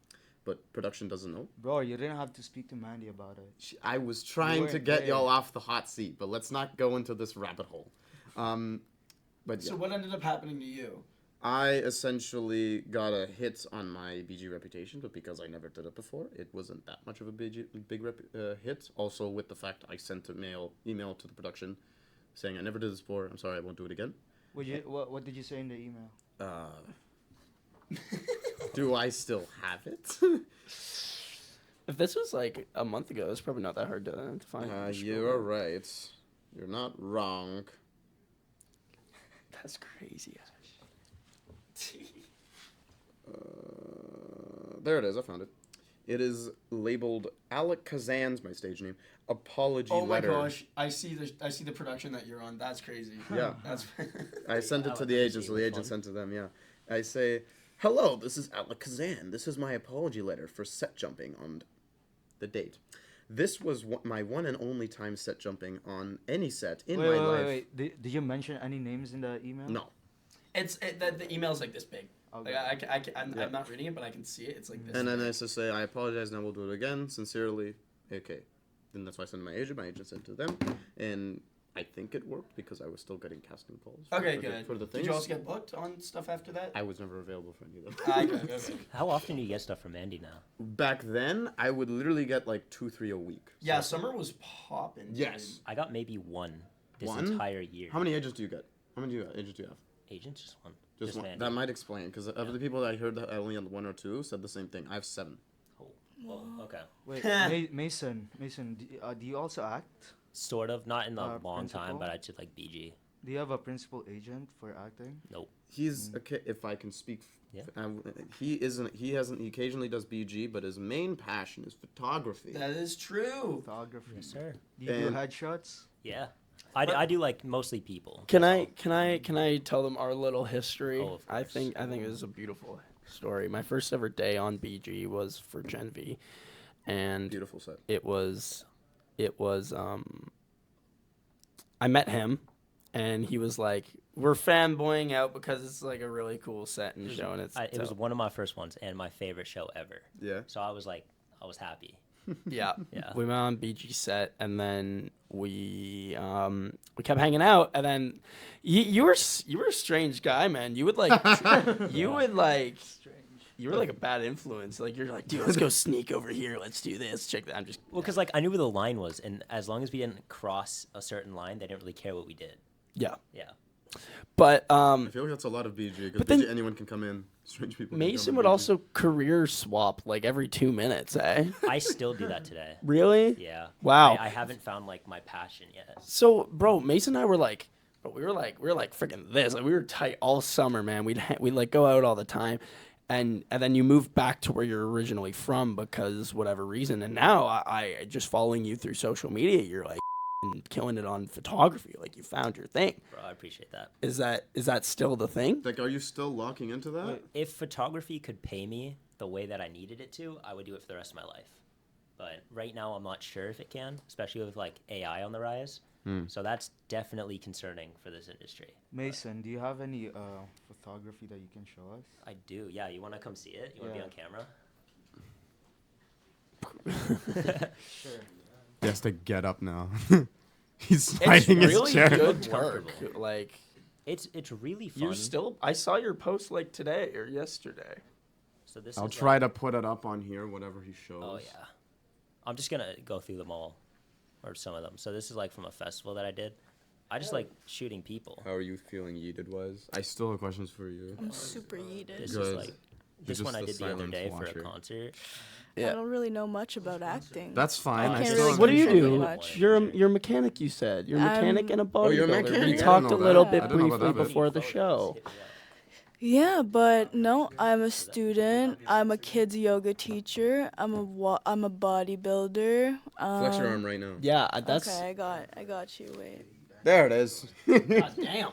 But production doesn't know. Bro, you didn't have to speak to Mandy about it. I was trying to weren't get there. y'all off the hot seat, but let's not go into this rabbit hole. But yeah. So what ended up happening to you? I essentially got a hit on my BG reputation, but because I never did it before, it wasn't that much of a big hit. Also, with the fact I sent an email to the production saying I never did this before. I'm sorry, I won't do it again. What did you say in the email? Do I still have it? If this was like a month ago, it's probably not that hard to find. You're right. You're not wrong. That's crazy. There it is. I found it. It is labeled Alec Kazan's my stage name. Apology Oh my letter. gosh, I see the production that you're on. That's crazy. Yeah. That's I sent it to the agent, so the agent sent it to them. Yeah. I say, hello, this is Alec Kazan. This is my apology letter for set jumping on the date. This was my one and only time set jumping on any set in my life. Wait. Did you mention any names in the email? No. the email's like this big. Okay. Like I'm Yeah. not reading it, but I can see it. It's like this. And then big. I just say, I apologize, now we'll do it again. Sincerely, okay. Then that's why I sent it to my agent. My agent sent it to them. And I think it worked because I was still getting casting calls. Okay, for good. For the Did things. you also get booked on stuff after that? I was never available for any of them. Okay. How often do you get stuff from Mandy now? Back then, I would literally get like 2-3 a week. Yeah, summer was popping. Yes. I got maybe one this One? entire year. How many agents do you get? How many agents do you have? Agents? Just one. Just one. Mandy. That might explain, because of the people that I heard that I only had 1 or 2 said the same thing. I have 7. Oh, well, okay. Wait, Mason, do you also act? Sort of. Not in a long Principal? time, but I did like BG. Do you have a principal agent for acting? Nope. He's if I can speak. Yeah. He isn't. He hasn't. He occasionally does BG, but his main passion is photography. That is true. Photography. Yes, sir. Do you do And- headshots? Yeah. I do like mostly people. Can I tell them our little history? Oh, of I course. think this is a beautiful story. My first ever day on BG was for Gen V, and Beautiful set. it was I met him, and he was like, we're fanboying out because it's like a really cool set and show, and It was one of my first ones and my favorite show ever. Yeah. So I was happy. yeah. Yeah. We went on BG set, and then we kept hanging out, and then you were a strange guy, man. You would like you would like. You were like a bad influence. Like, you're like, dude, let's go sneak over here. Let's do this. Check that. I'm just. Well, because like I knew where the line was, and as long as we didn't cross a certain line, they didn't really care what we did. Yeah. Yeah. But I feel like that's a lot of BG because But then- anyone can come in. Strange people. can Mason come would in BG. also career swap like every 2 minutes, eh? I still do that today. Really? Yeah. Wow. I haven't found like my passion yet. So, bro, Mason and I were like, we were like freaking this. Like, we were tight all summer, man. We'd like go out all the time. And then you moved back to where you're originally from because whatever reason. And now I just following you through social media, you're like killing it on photography. Like, you found your thing. Bro, I appreciate that. Is that still the thing? Like, are you still locking into that? If photography could pay me the way that I needed it to, I would do it for the rest of my life. But right now, I'm not sure if it can, especially with like AI on the rise. So that's definitely concerning for this industry. Mason, do you have any photography that you can show us? I do. Yeah, you want to come see it? You want to Yeah. be on camera? Sure. He has to get up now. He's It's sliding his really chair. good work. Comfortable. Like, It's really fun. I saw your post like today or yesterday. So this I'll is try like, to put it up on here, whatever he shows. Oh yeah. I'm just gonna go through them all, or some of them. So this is like from a festival that I did. I just like shooting people. How are you feeling yeeted wise? I still have questions for you. I'm super yeeted. This Good. is like this just one I the did the other silent day for watcher. a concert. I don't really know much about acting. That's fine. I can't still really have What do you Really do? much. You're a mechanic, you said. You're a mechanic and a bodybuilder. Oh, you're a mechanic? We I didn't talked know a that. little I bit didn't know about briefly that bit. before the show. Yeah, but no, I'm a student. I'm a kids yoga teacher. I'm a bodybuilder. Flex your arm right now. Yeah, that's. Okay, I got you. Wait. There it is. God damn.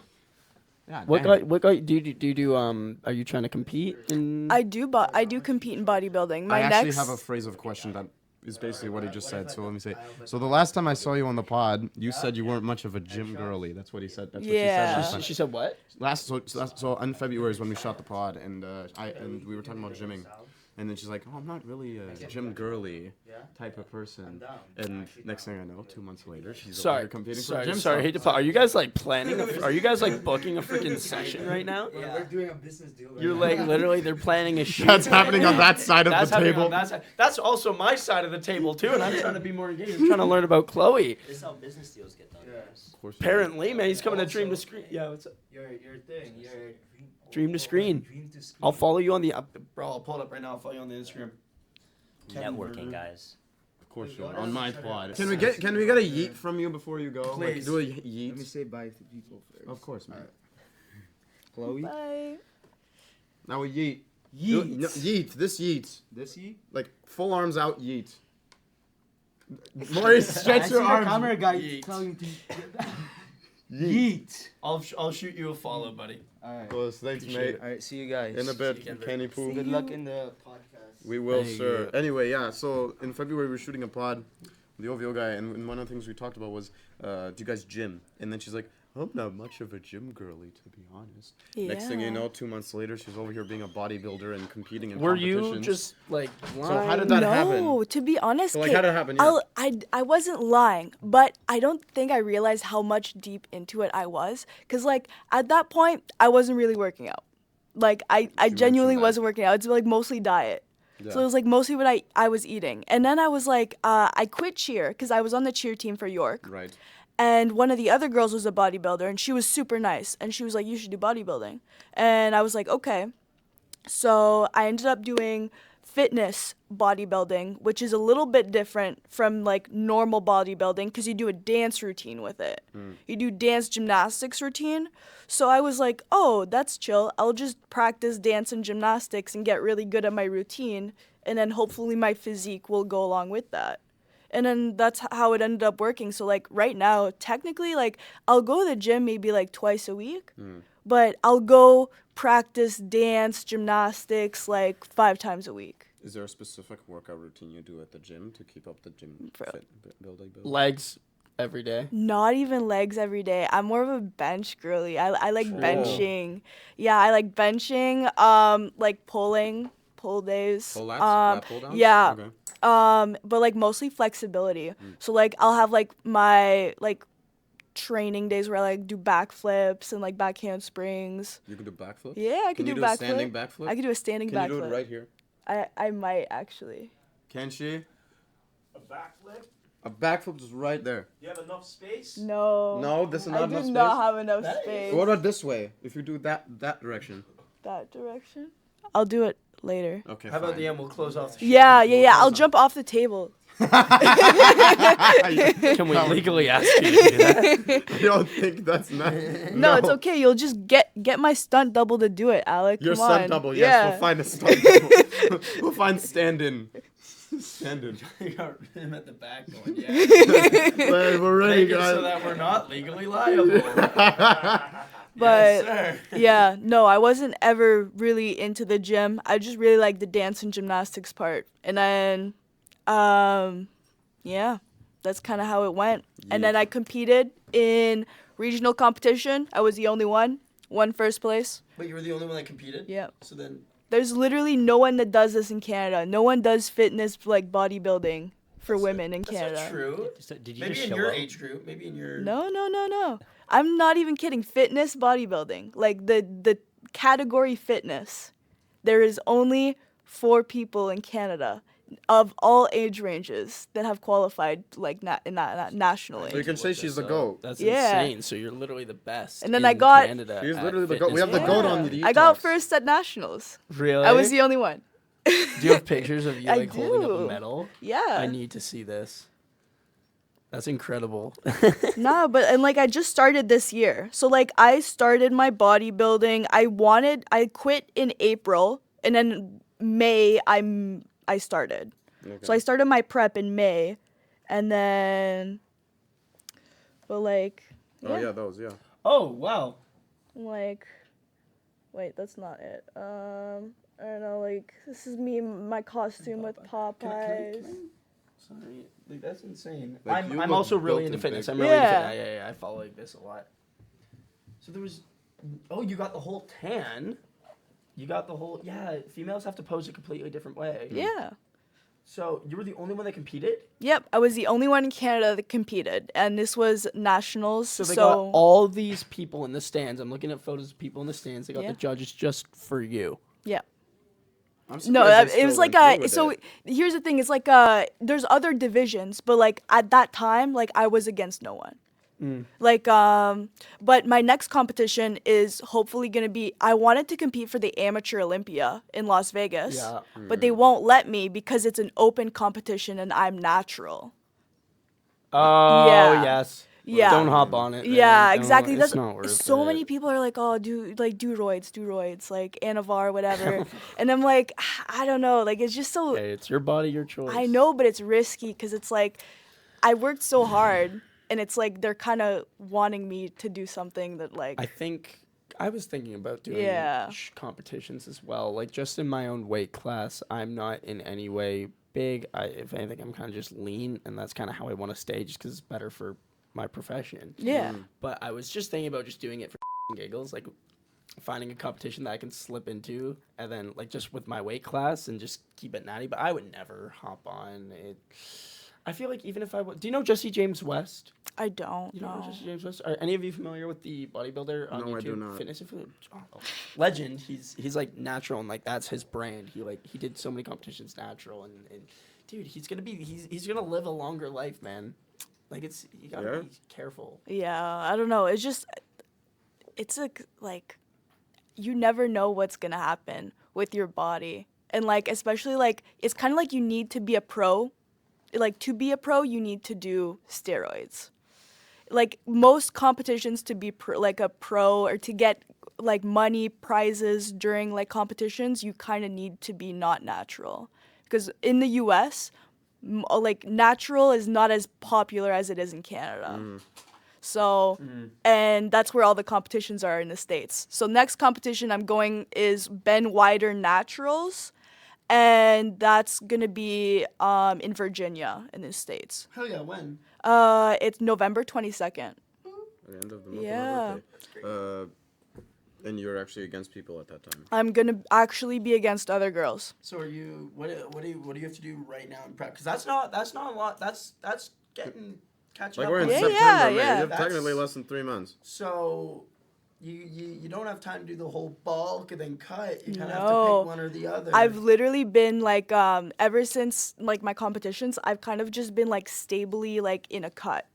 What got do you do? Are you trying to compete in? I do compete in bodybuilding. I actually have a phrase of question that is basically what he just said. So let me say. So the last time I saw you on the pod, you said you weren't much of a gym girly. That's what he said. That's what Yeah. she said last time. She said what? So in February is when we shot the pod, and we were talking about gymming, and then she's like, "Oh, I'm not really a gym girly type of person." And next thing I know, 2 months later, she's over here competing for gym Sorry. stuff. Hate to pause. Are you guys like planning? Are you guys like booking a freaking session right now? Yeah. We're doing a business deal. Right You're now. like literally they're planning a shoot. That's happening on that side of That's the happening table. on that side. That's also my side of the table too, and I'm trying to be more engaged. I'm trying to learn about Chloe. This is how business deals get done. Yeah. guys. Of course. Apparently, man, he's coming to Dream to Also- Screen. Yeah, what's up? Your thing. Your Dream to Screen. Dream to screen. I'll follow you on the bro. I'll pull it up right now. I'll follow you on the Instagram. Networking, guys. Of course, you are. On my pod. Can we get a yeet from you before you go? Please. Like, do a yeet. Let me say bye to people first. Of course, man. Chloe? Bye. Now a yeet. Yeet. No, yeet. This yeet. This yeet? Like full arms out yeet. Maurice, stretch your arms. Camera guy Yeet. telling to Yeet. yeet. I'll shoot you a follow, buddy. Alright. Close. Thanks, Appreciate mate. Alright, see you guys. In a bit, again, Kenny Poo. Good luck in the podcast. We will, Thank sir. you. Anyway, yeah. So in February we were shooting a pod with the OVO guy, and one of the things we talked about was, do you guys gym? And then she's like, I'm not much of a gym girly, to be honest. Next thing you Yeah. know, 2 months later, she's over here being a bodybuilder and competing in Were competitions. you just like? So how did lying? that no, happen? to be honest, So, like, Kate, how did it happen? Yeah. I wasn't lying, but I don't think I realized how much deep into it I was. Cause like at that point, I wasn't really working out. Like I genuinely mentioned that. wasn't working out. It's like mostly diet. So Yeah. it was like mostly what I was eating. And then I was like, I quit cheer because I was on the cheer team for York. Right. And one of the other girls was a bodybuilder, and she was super nice. And she was like, you should do bodybuilding. And I was like, okay. So I ended up doing fitness bodybuilding, which is a little bit different from like normal bodybuilding because you do a dance routine with it. You do dance gymnastics routine. So I was like, oh, that's chill. I'll just practice dance and gymnastics and get really good at my routine. And then hopefully my physique will go along with that. And then that's how it ended up working. So like right now, technically, like I'll go to the gym maybe like twice a week, but I'll go practice dance, gymnastics like 5 times a week. Is there a specific workout routine you do at the gym to keep up the gym building? Legs every day. Not even legs every day. I'm more of a bench girly. I like benching. Yeah, I like benching. Like pull days. Pull lats? Pull downs? Yeah. Okay. But like mostly flexibility. So like I'll have like my like training days where I like do backflips and like back handsprings. You can do backflips? Yeah, I can do a backflip. standing backflip? I can do a standing Can backflip. you do it right here? I might actually. Can she? A backflip? A backflip is right there. You have enough space? No. No, this is not I enough do space. not have enough space. What about this way? If you do that direction. That direction? I'll do it later. Okay. How about fine. the end? We'll close off the show. Yeah. I'll jump off the table. Can we legally ask you to do that? I don't think that's nice. No, it's okay. You'll just get my stunt double to do it, Alec. Your Come stunt on. double, yes. Yeah. We'll find a stunt double. We'll find stand-in. Stand-in. You got him at the back going, yeah. But we're ready, Make it guys. so that we're not legally liable. But Yes, sir. yeah, no, I wasn't ever really into the gym. I just really liked the dance and gymnastics part. And then, yeah, that's kind of how it went. And then I competed in regional competition. I was the only one. Won first place. But you were the only one that competed? Yeah. So then, There's literally no one that does this in Canada. No one does fitness like bodybuilding for women in Canada. that's not true. So did you Maybe just in show your up? age group. Maybe in your... No. I'm not even kidding. Fitness bodybuilding. Like the category fitness. There is only 4 people in Canada of all age ranges that have qualified like nationally. So you can say she's the GOAT. That's Yeah. insane. So you're literally the best. And then in I got- Canada She's at literally the GOAT. We have the fitness. GOAT on the I got Talks. first at nationals. Really? I was the only one. Do you have pictures of you I like holding up a do. medal? Yeah. I need to see this. That's incredible. Nah, but and like I just started this year. So like I started my bodybuilding. I quit in April and then May I started. So I started my prep in May and then but like Oh, yeah, those, yeah. Oh, wow. like wait, that's not it. I don't know, like this is me in my costume with Popeyes. Sorry, like, that's insane. Like, you I'm look also really built into and fitness. big. I'm really into Yeah. yeah. I follow like this a lot. So there was, oh, you got the whole tan. You got the whole, yeah. Females have to pose a completely different way. Yeah. So you were the only one that competed. Yep, I was the only one in Canada that competed, and this was nationals. So they got all these people in the stands. I'm looking at photos of people in the stands. They got Yeah. the judges just for you. yeah. I'm No, surprised they it was still like went through with so it. here's the thing, it's like there's other divisions, but like at that time, like I was against no one. Like but my next competition is hopefully going to be I wanted to compete for the Amateur Olympia in Las Vegas, Yeah. but they won't let me because it's an open competition and I'm natural. Oh Yeah. yes. Yeah. Don't hop on it. man. Yeah, Don't- exactly. It's That's not worth so it. many people are like, oh, do roids, like Anavar, whatever. And I'm like, I don't know, like it's just so. Hey, it's your body, your choice. I know, but it's risky because it's like, I worked so hard, and it's like they're kind of wanting me to do something that like. I think I was thinking about doing Yeah. competitions as well. Like just in my own weight class, I'm not in any way big. If anything, I'm kind of just lean, and that's kind of how I want to stay, just because it's better for my profession. Yeah. But I was just thinking about just doing it for giggles, like finding a competition that I can slip into, and then like just with my weight class and just keep it natty. But I would never hop on it. I feel like even if I would, do you know Jesse James West? I don't You don't know know. Jesse James West? Are any of you familiar with the bodybuilder on No, YouTube? I do not. Fitness influencer? Oh, legend. He's like natural and like that's his brand. He did so many competitions natural and dude, he's gonna live a longer life, man. Like you gotta be careful. Yeah, I don't know. It's just, it's like you never know what's gonna happen with your body. And like especially like it's kind of like you need to be a pro. Like to be a pro, you need to do steroids. Like most competitions to be like a pro or to get like money prizes during like competitions, you kind of need to be not natural. Because in the US, like natural is not as popular as it is in Canada. So, and that's where all the competitions are in the States. So next competition I'm going is Ben Wider Naturals, and that's gonna be in Virginia in the States. Hell yeah, when? It's November 22nd. At the end of the month Yeah. of my birthday. And you're actually against people at that time. I'm gonna actually be against other girls. So are you? What do you have to do right now in prep? Because that's not a lot. That's getting catching Like up. we're in on- September, yeah, man. yeah. You have That's- technically less than 3 months. So you don't have time to do the whole bulk and then cut. You kind of have to No. pick one or the other. I've literally been like ever since like my competitions, I've kind of just been like stably like in a cut.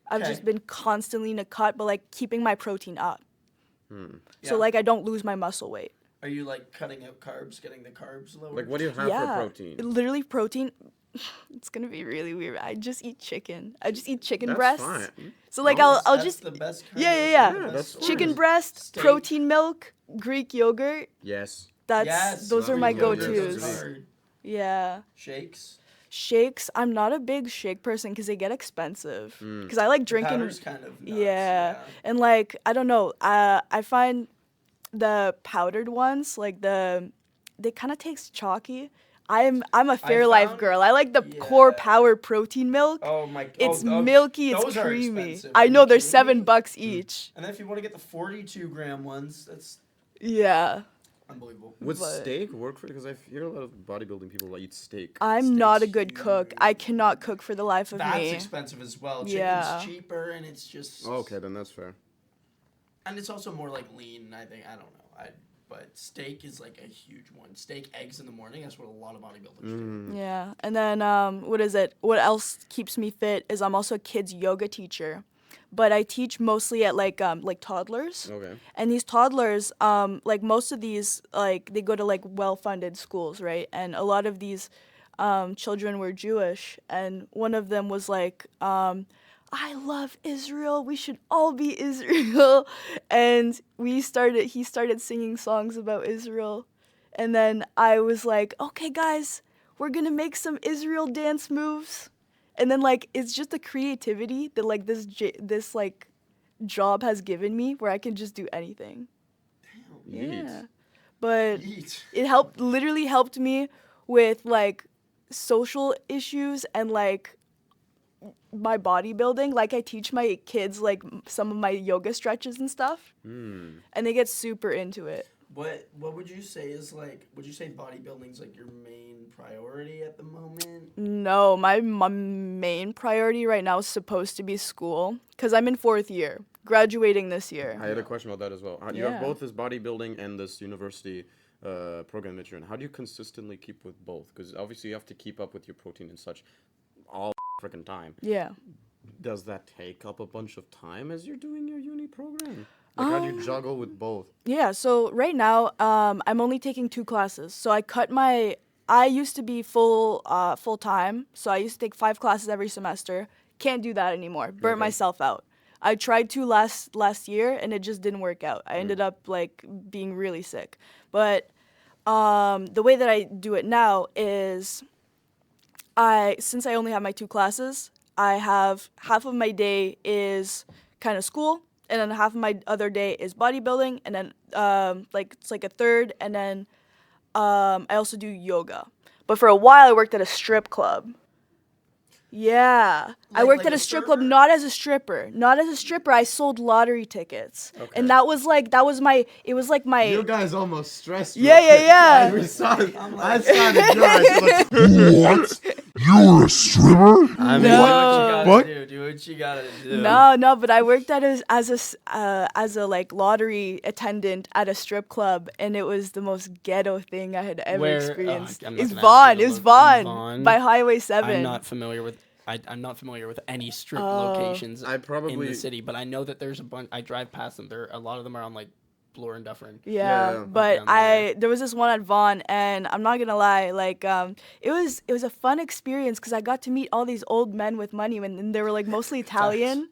I've Okay. just been constantly in a cut, but like keeping my protein up. So Yeah. like I don't lose my muscle weight. Are you like cutting out carbs, getting the carbs lower? Like, what do you have for protein? Literally protein. It's gonna be really weird. I just eat chicken. I just eat chicken That's breasts. fine. So like No, I'll That's just the best kind yeah, of- yeah, the yeah. Yeah, best that's source. chicken breast, Steak. protein milk, Greek yogurt. Yes. That's Yes, those are my Greek yogurt, go-tos. that's Hard. Yeah. Shakes. Shakes, I'm not a big shake person because they get expensive. Because I like drinking. Powder's kind of nuts, yeah. And like I don't know. I find the powdered ones they kind of taste chalky. I'm a Fairlife found- girl. I like the core yeah. power protein milk. Oh my! It's oh, milky. It's those are creamy. expensive. I Are you know they're kidding me? $7 each. And then if you want to get the 42-gram ones, that's Yeah. Would unbelievable. But- steak work for you? Because I hear a lot of bodybuilding people that eat steak. I'm not a Steak's good cook. I cannot cook for the life of That's me. expensive as well. Chicken's Yeah. cheaper, and it's just Okay, then that's fair. and it's also more like lean. I think I don't know. But steak is like a huge one. Steak, eggs in the morning. That's what a lot of bodybuilders do. Yeah. And then what is it? What else keeps me fit is I'm also a kids yoga teacher. But I teach mostly at like toddlers. Okay. And these toddlers, like most of these, like they go to like well-funded schools, right? And a lot of these children were Jewish, and one of them was like, "I love Israel. We should all be Israel." And he started singing songs about Israel, and then I was like, "Okay, guys, we're gonna make some Israel dance moves." And then like it's just the creativity that like this like job has given me where I can just do anything. Yeah. But Yeet. it literally helped me with like social issues and like my bodybuilding. Like I teach my kids like some of my yoga stretches and stuff. And they get super into it. What would you say is like? Would you say bodybuilding's like your main priority at the moment? No, my main priority right now is supposed to be school because I'm in 4th year, graduating this year. I had a question about that as well. You have Yeah. both this bodybuilding and this university program that you're in. How do you consistently keep with both? Because obviously you have to keep up with your protein and such all freaking time. Yeah. Does that take up a bunch of time as you're doing your uni program? Like, how do you juggle with both? Yeah, so right now, I'm only taking 2 classes. So I used to be full time, so I used to take 5 classes every semester. Can't do that anymore. Burnt myself out. I tried to last year, and it just didn't work out. I ended up like being really sick. But the way that I do it now is, since I only have my 2 classes, I have half of my day is kind of school, and then half of my other day is bodybuilding, and then it's like a third, and then I also do yoga. But for a while, I worked at a strip club. Yeah, I worked at a strip club, not as a stripper. Not as a stripper. I sold lottery tickets, and that was my. You guys almost stressed me. Yeah, yeah, yeah. I saw it. I saw the What? You're a stripper? I mean, No. What? Do what you gotta do. No, but I worked at as a like lottery attendant at a strip club, and it was the most ghetto thing I had ever Where- experienced. I'm not It's gonna ask Vaughn. you It's to look. Vaughn Vaughn? by Highway 7. I'm not familiar with. I'm not familiar with any strip locations I in probably- the city, but I know that there's a bunch. I drive past them. A lot of them are on like Bloor and Dufferin. Yeah, but down there. there was this one at Vaughan, and I'm not gonna lie, like it was a fun experience because I got to meet all these old men with money, and they were like mostly Italian,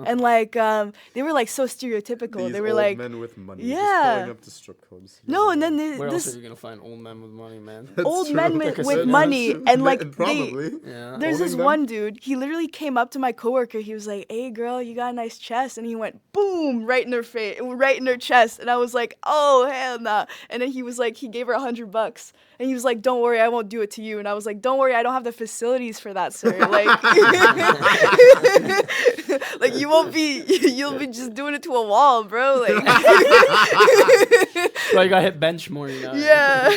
and like they were like so stereotypical. These They were old like, men with money. yeah. Just pulling up to strip clubs. no, and then Where else are this you gonna find old men with money, man? old true. men Like I with said, money, that's true. and like Probably. Yeah. there's this Holding them? one dude. He literally came up to my coworker. He was like, "Hey, girl, you got a nice chest," and he went boom right in her face, right in her chest, and I was like, "Oh hell nah!" And then he was like, he gave her $100, and he was like, "Don't worry, I won't do it to you." And I was like, "Don't worry, I don't have the facilities for that, sir. Like, like you'll be just doing it to a wall, bro. Like, So you got hit bench more, you know? yeah."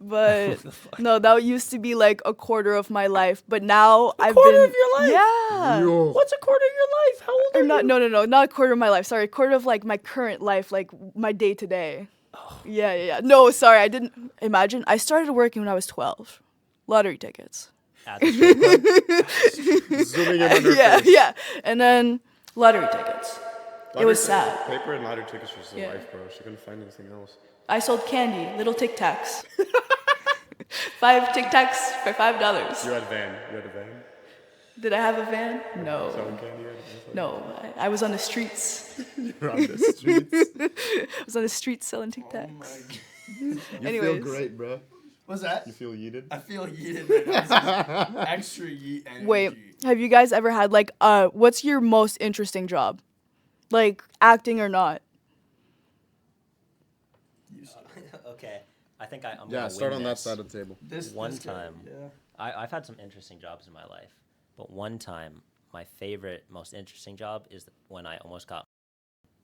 But no, that used to be like a quarter of my life. But now I've quarter been of your life? Yeah. Yo. What's a quarter of your life? How old are Or you? no, not a quarter of my life. Sorry, a quarter of like my current life, like my day to day. Yeah. No, sorry, I didn't imagine. I started working when I was 12. Lottery tickets. At the strip club. Zooming in on her face. Yeah. And then lottery tickets. It was Lottery sad. Paper and lottery tickets was the Yeah. life, bro. She couldn't find anything else. I sold candy, little Tic Tacs. 5 Tic Tacs for $5. You had a van. Did I have a van? No. Selling candy. You had a van. No, I was on the streets. You're on the streets. I was on the streets selling Tic Tacs. You Anyways. feel great, bro. What's that? You feel yeeted? I feel yeeted right now. This is extra yeet energy. Wait, have you guys ever had like what's your most interesting job? Like acting or not? Okay, I think I'm Yeah, gonna start win on that this. side of the table. One this guy, time. Yeah. I've had some interesting jobs in my life, but one time, my favorite, most interesting job is when I almost got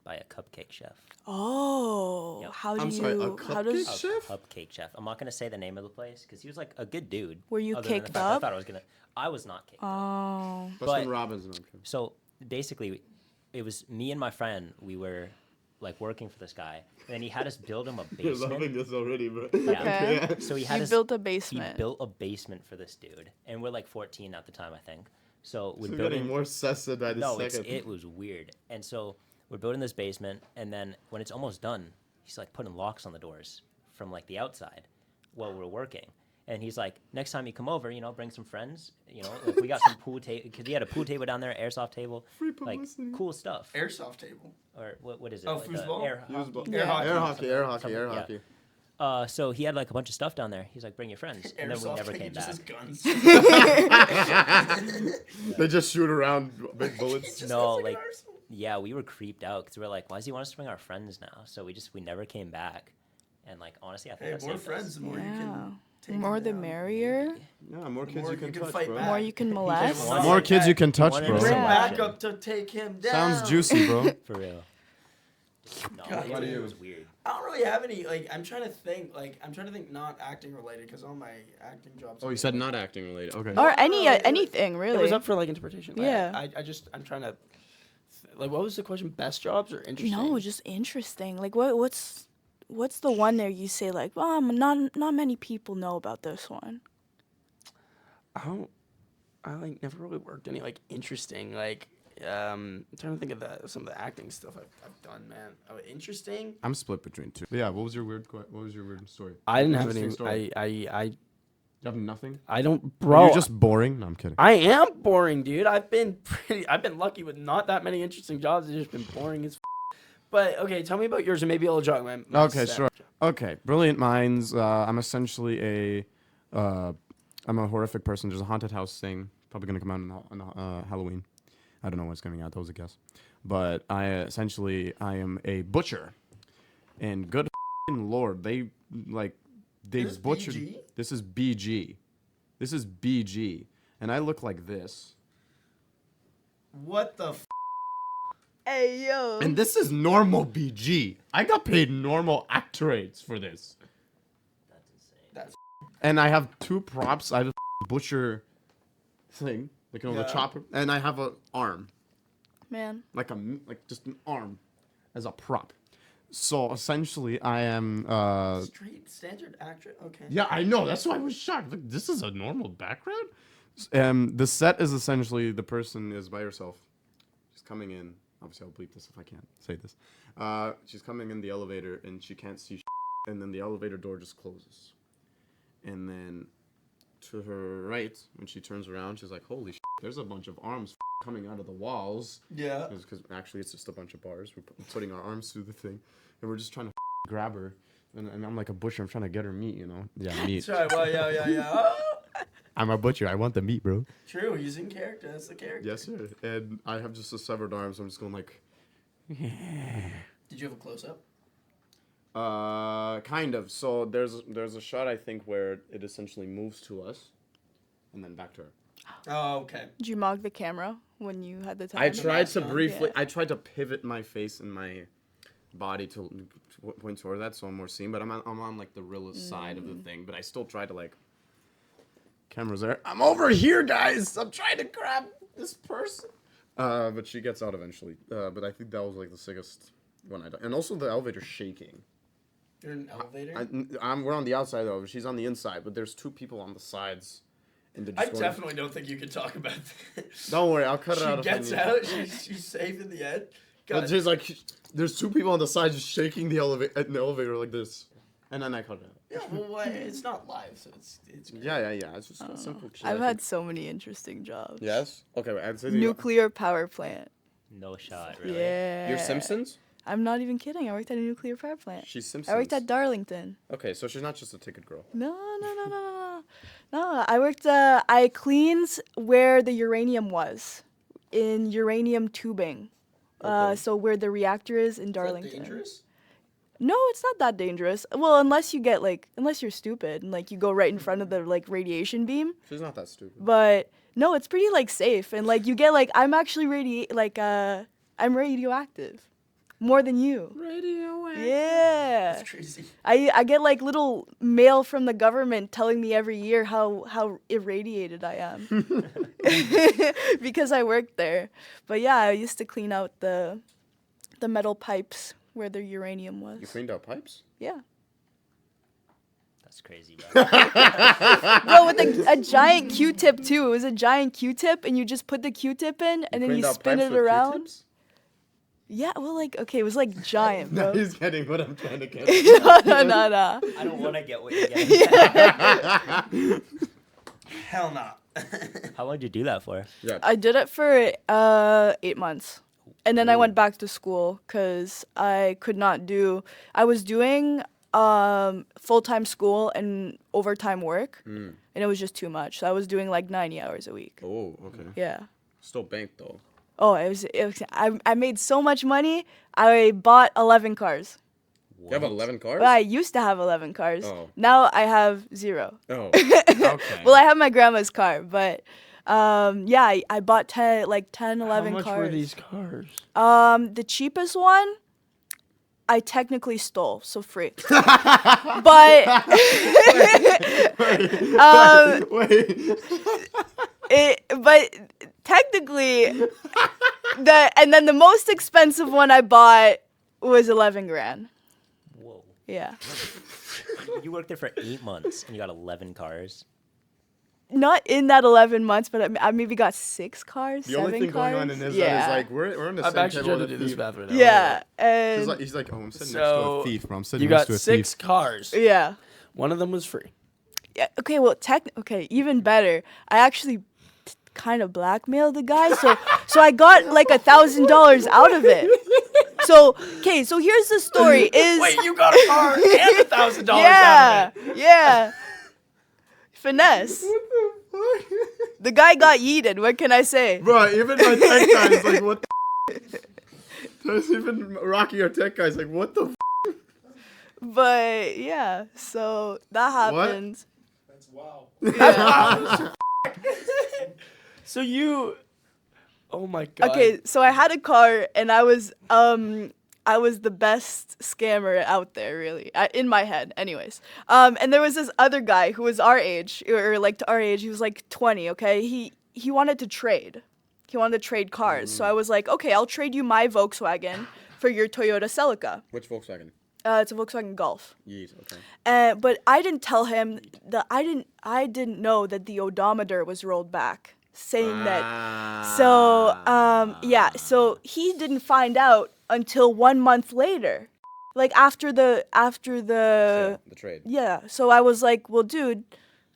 by a cupcake chef. Oh, Yep. how do I'm you? sorry, a how does? cupcake chef? Cupcake chef. I'm not gonna say the name of the place because he was like a good dude. Were you other than the caked fact that up? I thought I was gonna. I was not caked up. Oh, Bustin' But- Robbins. No, I'm kidding. So basically, it was me and my friend. We were like working for this guy, and then he had us build him a You're loving basement. this already, bro. Yeah. okay. So he had You us. built a He basement. built a basement for this dude, and we're like 14 at the time, I think. So we're We're building. getting more sus by the No, second. it was weird. And so we're building this basement, and then when it's almost done, he's like putting locks on the doors from like the outside while we're working. And he's like, next time you come over, bring some friends. Like we got some pool table because he had a pool table down there, airsoft table, Free like publicity. cool stuff. Airsoft table. Or what is it? Oh, Like, foosball? air Foosball. hockey. Yeah. Air hockey, air hockey, air Something, yeah. hockey. So he had like a bunch of stuff down there. He's like, bring your friends, and then we Airsoft never table came just back. has guns. They just shoot around big bullets. No, like, yeah, we were creeped out because we're like, why does he want us to bring our friends now? So we never came back. And like, honestly, I think Hey, that more saved friends, us. the more you Yeah. can take More them the down. merrier. Yeah, more kids more you can touch, fight bro. back. More you can molest. wanted- More kids you can touch, wanted bro. to Bring Yeah. back up to take him down. Sounds juicy, bro. For real. No, God, it you? was weird. I don't really have any, I'm trying to think, not acting related, because all my acting jobs. Oh, you said not acting related. Okay. Or any No, it- anything It really. was up for like interpretation. Yeah. I'm trying to. Like, what was the question? Best jobs or interesting? No, just interesting. Like what's the one there you say like, well, not many people know about this one. I like never really worked any like interesting like. I'm trying to think of some of the acting stuff I've done, man. Oh, interesting. I'm split between two. But yeah, what was your weird story? I didn't have any. Interesting story. I You have nothing? I don't, Are bro. you just boring? No, I'm kidding. I am boring, dude. I've been lucky with not that many interesting jobs. It's just been boring as. But okay, tell me about yours and maybe I'll jog my Okay, set. sure. Okay, Brilliant Minds. I'm essentially I'm a horrific person. There's a haunted house thing probably gonna come out on Halloween. I don't know what's coming out. That was a guess. But I am a butcher, and good lord, they Is this butchered. BG? This is BG. This is BG, and I look like this. What the Hey yo. And this is normal BG. I got paid normal actor rates for this. That's insane. That's And I have two props. I have a butcher thing, like the Yeah. chopper, and I have a arm, Man. like just an arm, as a prop. So essentially, I am. straight standard actor. Okay. Yeah, I know. That's why I was shocked. Like, this is a normal background. The set is essentially the person is by herself, just coming in. Obviously, I'll bleep this if I can't say this. She's coming in the elevator and she can't see and then the elevator door just closes. And then to her right, when she turns around, she's like, holy there's a bunch of arms coming out of the walls. Yeah. Because actually it's just a bunch of bars. We're putting our arms through the thing. And we're just trying to grab her. And I'm like a butcher. I'm trying to get her meat, you know? Yeah, meat. That's right. Well, yeah. I'm a butcher. I want the meat, bro. True. He's in character. That's the character. Yes, sir. And I have just a severed arm, so I'm just going like... Did you have a close-up? Kind of. So there's a shot, I think, where it essentially moves to us. And then back to her. Oh, okay. Did you mog the camera when you had the time? I tried to on? briefly... Yeah. I tried to pivot my face and my body to point toward that so I'm more seen. But I'm on like, the realist side of the thing. But I still try to, like... Camera's there. I'm over here, guys. I'm trying to grab this person. But she gets out eventually. But I think that was like the sickest one I done. And also the elevator's shaking. You're in an elevator? We're on the outside though. She's on the inside. But there's two people on the sides. And I definitely don't think you can talk about this. Don't worry, I'll cut it out. She gets out. She's safe in the end. But she's like, there's two people on the side just shaking the elevator like this. And then I cut it out. Yeah, well, it's not live, so it's great. Yeah. It's just a simple shit. I've had so many interesting jobs. Yes? Okay, wait. I'd say Nuclear power plant. No shot, really. Yeah. You're Simpsons? I'm not even kidding. I worked at a nuclear power plant. She's Simpsons. I worked at Darlington. Okay, so she's not just a ticket girl. No. I worked. I cleaned where the uranium was, in uranium tubing. Okay. So where the reactor is in Is that Darlington. dangerous? No, it's not that dangerous. Well, unless you're stupid and like you go right in front of the like radiation beam. She's not that stupid. But no, it's pretty like safe and like you get like I'm actually I'm radioactive, more than you. Radioactive. Yeah. That's crazy. I get like little mail from the government telling me every year how irradiated I am because I worked there. But yeah, I used to clean out the metal pipes where the uranium was. You cleaned out pipes? Yeah. That's crazy, bro. Bro, with a giant Q-tip too. It was a giant Q-tip, and you just put the Q-tip in, and then you cleaned out spin pipes it with around. Q-tips? Yeah, well, like okay, it was like giant, No, bro. he's getting what I'm trying to get. No. I don't want to get what you're getting. Hell no. How long did you do that for? Yeah. I did it for 8 months. And then I went back to school because I could not do... I was doing full-time school and overtime work, and it was just too much. So I was doing like 90 hours a week. Oh, okay. Yeah. Still banked though. Oh, I made so much money, I bought 11 cars. You have 11 cars? Well, I used to have 11 cars. Oh. Now I have 0. Oh, okay. Well, I have my grandma's car, but... yeah, I bought 10, 11 How much cars. were these cars? The cheapest one, I technically stole, so free. But but technically, the most expensive one I bought was 11 grand. Whoa. Yeah. You worked there for 8 months and you got 11 cars. Not in that 11 months, but I maybe got 6 cars, The 7 only thing cars. going on in this yeah. is like we're in the I'm same actually table trying to with do a this thief. math right now. Yeah, and He's like, oh, I'm sitting next to So, a thief, bro. I'm sitting You next got to a 6 thief. cars. yeah. One of them was free. Yeah, okay, well, even better. I actually kind of blackmailed the guy, so I got like $1,000 out of it. So here's the story. Is Wait, you got a car and $1,000 yeah, out of it. yeah, finesse. The guy got yeeted. What can I say? Bro, even my tech guy is like, what the There's even Rocky, our tech guy, is like, what the But yeah, so that happened. So you... Oh my god. Okay, so I had a car, and I was the best scammer out there, really, in my head, anyways. And there was this other guy who was our age, or like to our age. He was like 20. Okay, he wanted to trade. He wanted to trade cars. So I was like, okay, I'll trade you my Volkswagen for your Toyota Celica. Which Volkswagen? It's a Volkswagen Golf. Yeet, okay. But I didn't tell him that I didn't know that the odometer was rolled back, saying that. So yeah, so he didn't find out until 1 month later, like after the The trade. yeah. So I was like, well, dude,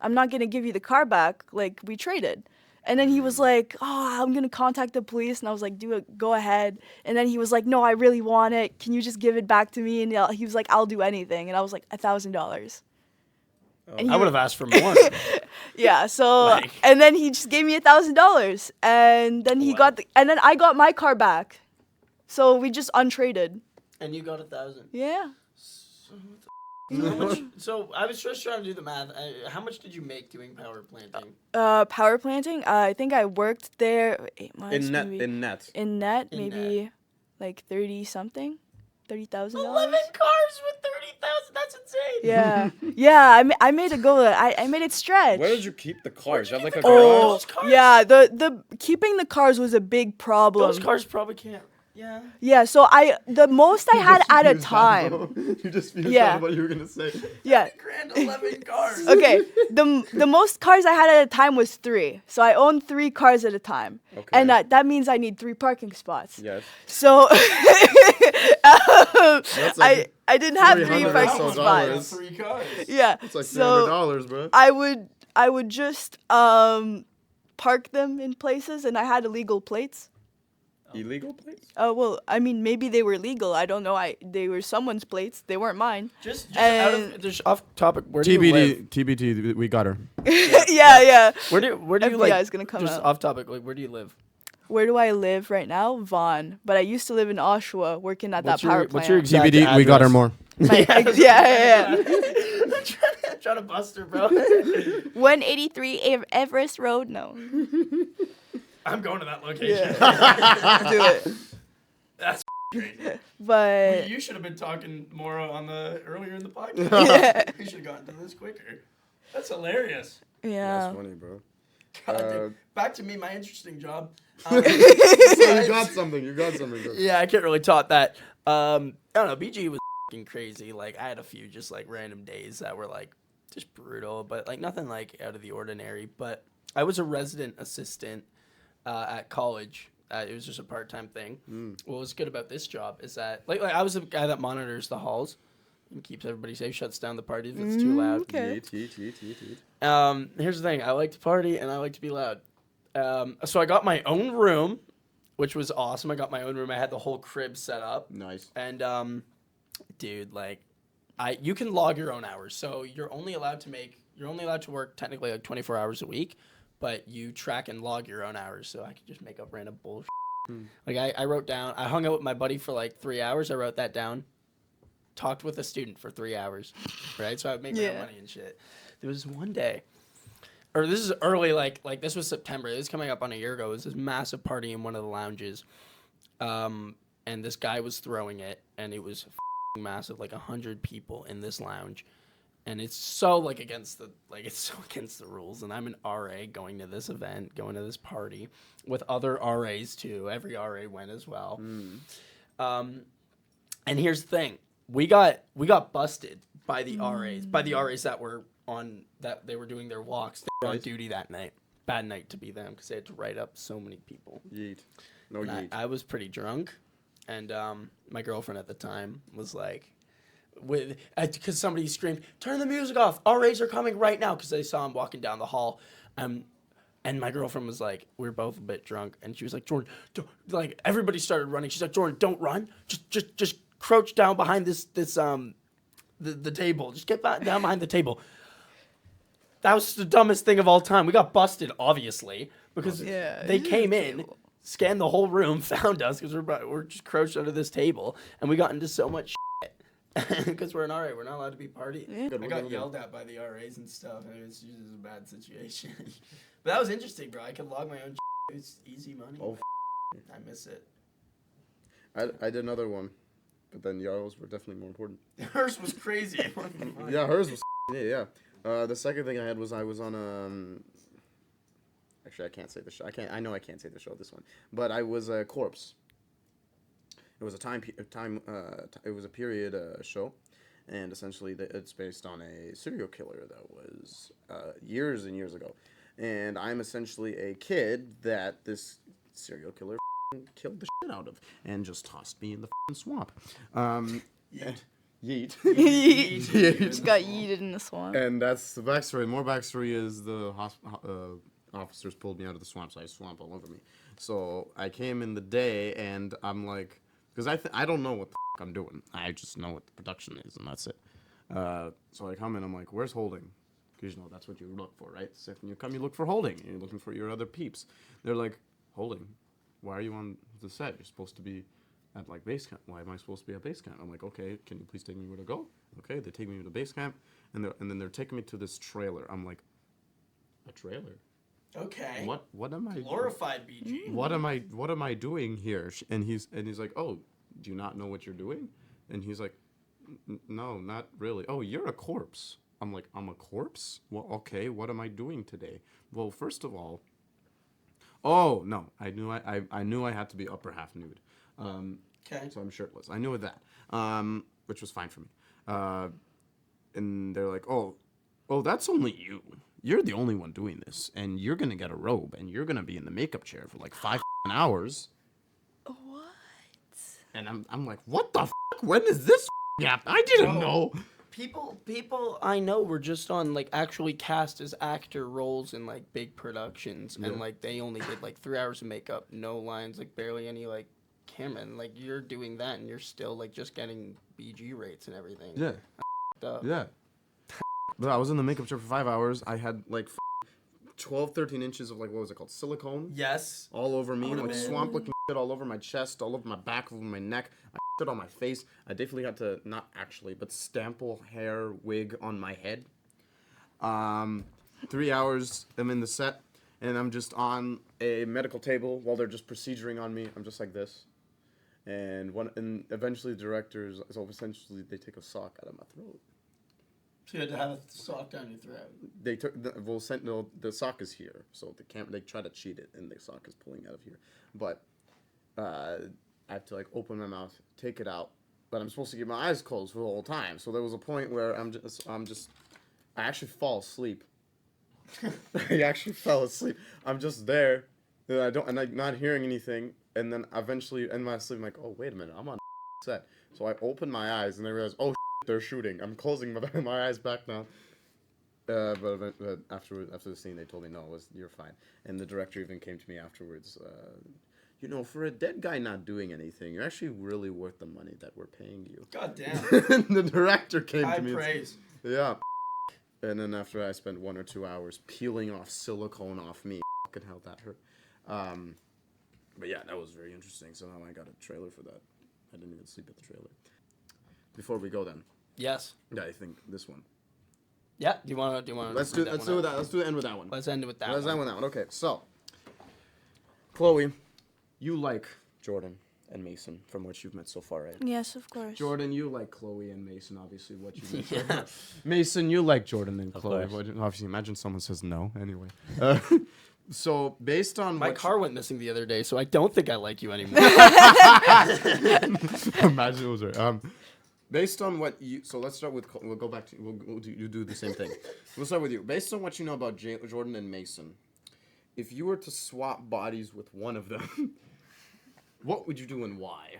I'm not gonna give you the car back. Like, we traded. And then he was like, oh, I'm gonna contact the police. And I was like, go ahead. And then he was like, no, I really want it. Can you just give it back to me? And he was like, I'll do anything. And I was like, $1,000. And I would have asked for more. yeah. So Like- and then he just gave me $1,000, and then he Wow. and then I got my car back. So we just untraded. And you got 1,000. Yeah. How much, so I was just trying to do the math. How much did you make doing power planting? Power planting. I think I worked there 8 months. In net. maybe. In net. In net, In maybe like 30 something, $30,000. 11 cars with 30,000. That's insane. Yeah, yeah. I made it go. I made it stretch. Where did you keep the cars? You have like a Oh, Those cars? yeah. The keeping the cars was a big problem. Those cars probably can't. Yeah. Yeah. So the most I had at a time. You just fused Yeah. on what you were gonna say. Yeah. Grand 11 cars. Okay. The most cars I had at a time was 3. So I owned 3 cars at a time. Okay. And that means I need 3 parking spots. Yes. So like I didn't have 3 $300 parking or so spots. dollars. 3 cars. Yeah. It's like so $300, bro. I would just park them in places, and I had illegal plates. Illegal plates? Oh well, I mean maybe they were legal. I don't know. They were someone's plates. They weren't mine. Just out And- of Just off topic. Where do you live? TBT, we got her. yeah. Where do you FBI like? is gonna come just out. off topic. Like, where do you live? Where do I live right now? Vaughan. But I used to live in Oshawa, working at that power plant. What's your exact TBD, we got her address? more. yeah. I'm trying to bust her, bro. 183 Everest Road. No. I'm going to that location. Do it. That's crazy. But You should have been talking more on the earlier in the podcast. yeah. We should have gotten to this quicker. That's hilarious. Yeah. That's funny, bro. God, dude. Back to me, my interesting job. So you got something, bro. Yeah, I can't really top that. I don't know. BG was fucking crazy. Like, I had a few just like random days that were like just brutal, but like nothing like out of the ordinary. But I was a resident assistant at college. It was just a part-time thing. What was good about this job is that like I was the guy that monitors the halls and keeps everybody safe, shuts down the party if it's too loud. Okay. Yeet. Here's the thing. I like to party and I like to be loud. So I got my own room, which was awesome. I got my own room. I had the whole crib set up. Nice. And dude, like you can log your own hours. So you're only allowed to work technically like 24 hours a week, but you track and log your own hours. So I could just make up random bullshit. Like I wrote down, I hung out with my buddy for like 3 hours. I wrote that down. Talked with a student for 3 hours, right? So I would make my own money and shit. There was one day, or this is early, like this was September. This is coming up on a year ago. It was this massive party in one of the lounges, and this guy was throwing it, and it was massive, like 100 people in this lounge, and it's so against the rules. And I'm an RA going to this event, going to this party with other RAs too. Every RA went as well. And here's the thing. We got busted by the RAs that were they were doing their walks. They were on duty that night. Bad night to be them because they had to write up so many people. Yeet. No And yeet. I was pretty drunk, and my girlfriend at the time was like, because somebody screamed, "Turn the music off! RAs are coming right now!" Because they saw him walking down the hall. And my girlfriend was like, we were both a bit drunk, and she was like, "Jordan," everybody started running. She's like, "Jordan, don't run. Just crouch down behind the table. Just get down behind the table." That was the dumbest thing of all time. We got busted, obviously, because they came in, scanned the whole room, found us because we're just crouched under this table, and we got into so much shit because we're an RA. We're not allowed to be partying. I got yelled at by the RAs and stuff, and it was just a bad situation. But that was interesting, bro. I could log my own. It's easy money. Oh, I miss it. I did another one, but then y'all's were definitely more important. Hers was crazy. Yeah, hers was yeah. The second thing I had was I was on actually I can't say the show. I know I can't say the show this one, but I was a corpse. It was it was a period show, and essentially it's based on a serial killer that was years and years ago, and I'm essentially a kid that this serial killer killed the shit out of and just tossed me in the swamp. Yeet. Just got yeeted in the swamp. And that's the backstory. More backstory is the officers pulled me out of the swamp, so I had swamp all over me. So I came in the day, and I'm like, because I don't know what the I'm doing. I just know what the production is, and that's it. So I come in, I'm like, where's Holding? Because, you know, that's what you look for, right? So when you come, you look for Holding, and you're looking for your other peeps. They're like, Holding? Why are you on the set? You're supposed to be at, like, base camp. Why am I supposed to be at base camp? I'm like, okay, can you please take me where to go? Okay, they take me to base camp, and then they're taking me to this trailer. I'm like, a trailer? Okay. What am I? Glorified BG. What am I doing here? And he's like, oh, do you not know what you're doing? And he's like, no, not really. Oh, you're a corpse. I'm like, I'm a corpse? Well, okay, what am I doing today? Well, first of all, oh no, I knew I had to be upper half nude. Okay. So I'm shirtless. I knew that, which was fine for me. And they're like, oh, that's only you. You're the only one doing this, and you're gonna get a robe, and you're gonna be in the makeup chair for like 5 hours. What? And I'm like, what the fuck? When is this happen? I didn't know. People I know were just on like actually cast as actor roles in like big productions, and like they only did like 3 hours of makeup, no lines, like barely any like camera, and like you're doing that, and you're still like just getting BG rates and everything. Yeah. Yeah. But I was in the makeup chair for 5 hours. I had like 12, 13 inches of like, what was it called? Silicone? Yes. All over me, like man. swamp looking shit all over my chest, all over my back, over my neck. I shit on my face. I definitely had to, not actually, but stample hair wig on my head. 3 hours, I'm in the set, and I'm just on a medical table while they're just proceduring on me. I'm just like this. And eventually the directors, so essentially they take a sock out of my throat. So you had to have a sock down your throat. They took the sock is here, so they try to cheat it, and the sock is pulling out of here. But I have to like open my mouth, take it out, but I'm supposed to keep my eyes closed for the whole time. So there was a point where I actually fall asleep. I actually fell asleep. I'm just there, and I'm not hearing anything, and then eventually in my sleep I'm like, oh wait a minute, I'm on set. So I open my eyes and I realize, oh. They're shooting. I'm closing my eyes back now. But after the scene, they told me, no, you're fine. And the director even came to me afterwards. You know, for a dead guy not doing anything, you're actually really worth the money that we're paying you. God damn. And the director came to me. High praise. Yeah. And then after I spent 1 or 2 hours peeling off silicone off me, fucking hell, that hurt. But yeah, that was very interesting. So now I got a trailer for that. I didn't even sleep at the trailer. Before we go then. Yes. Yeah, I think this one. Yeah. Do you want to? Let's do that. Let's do the end with that one. Let's end it with that. Let's end with that one. Okay, so Chloe, you like Jordan and Mason from what you've met so far, right? Yes, of course. Jordan, you like Chloe and Mason, obviously. What you met so far. Mason, you like Jordan and Chloe. Obviously, imagine someone says no. Anyway. So based on my car went missing the other day, so I don't think I like you anymore. Imagine it was right. Based on what you, so let's start with. We'll go back to you do the same thing. We'll start with you. Based on what you know about Jordan and Mason, if you were to swap bodies with one of them, what would you do and why?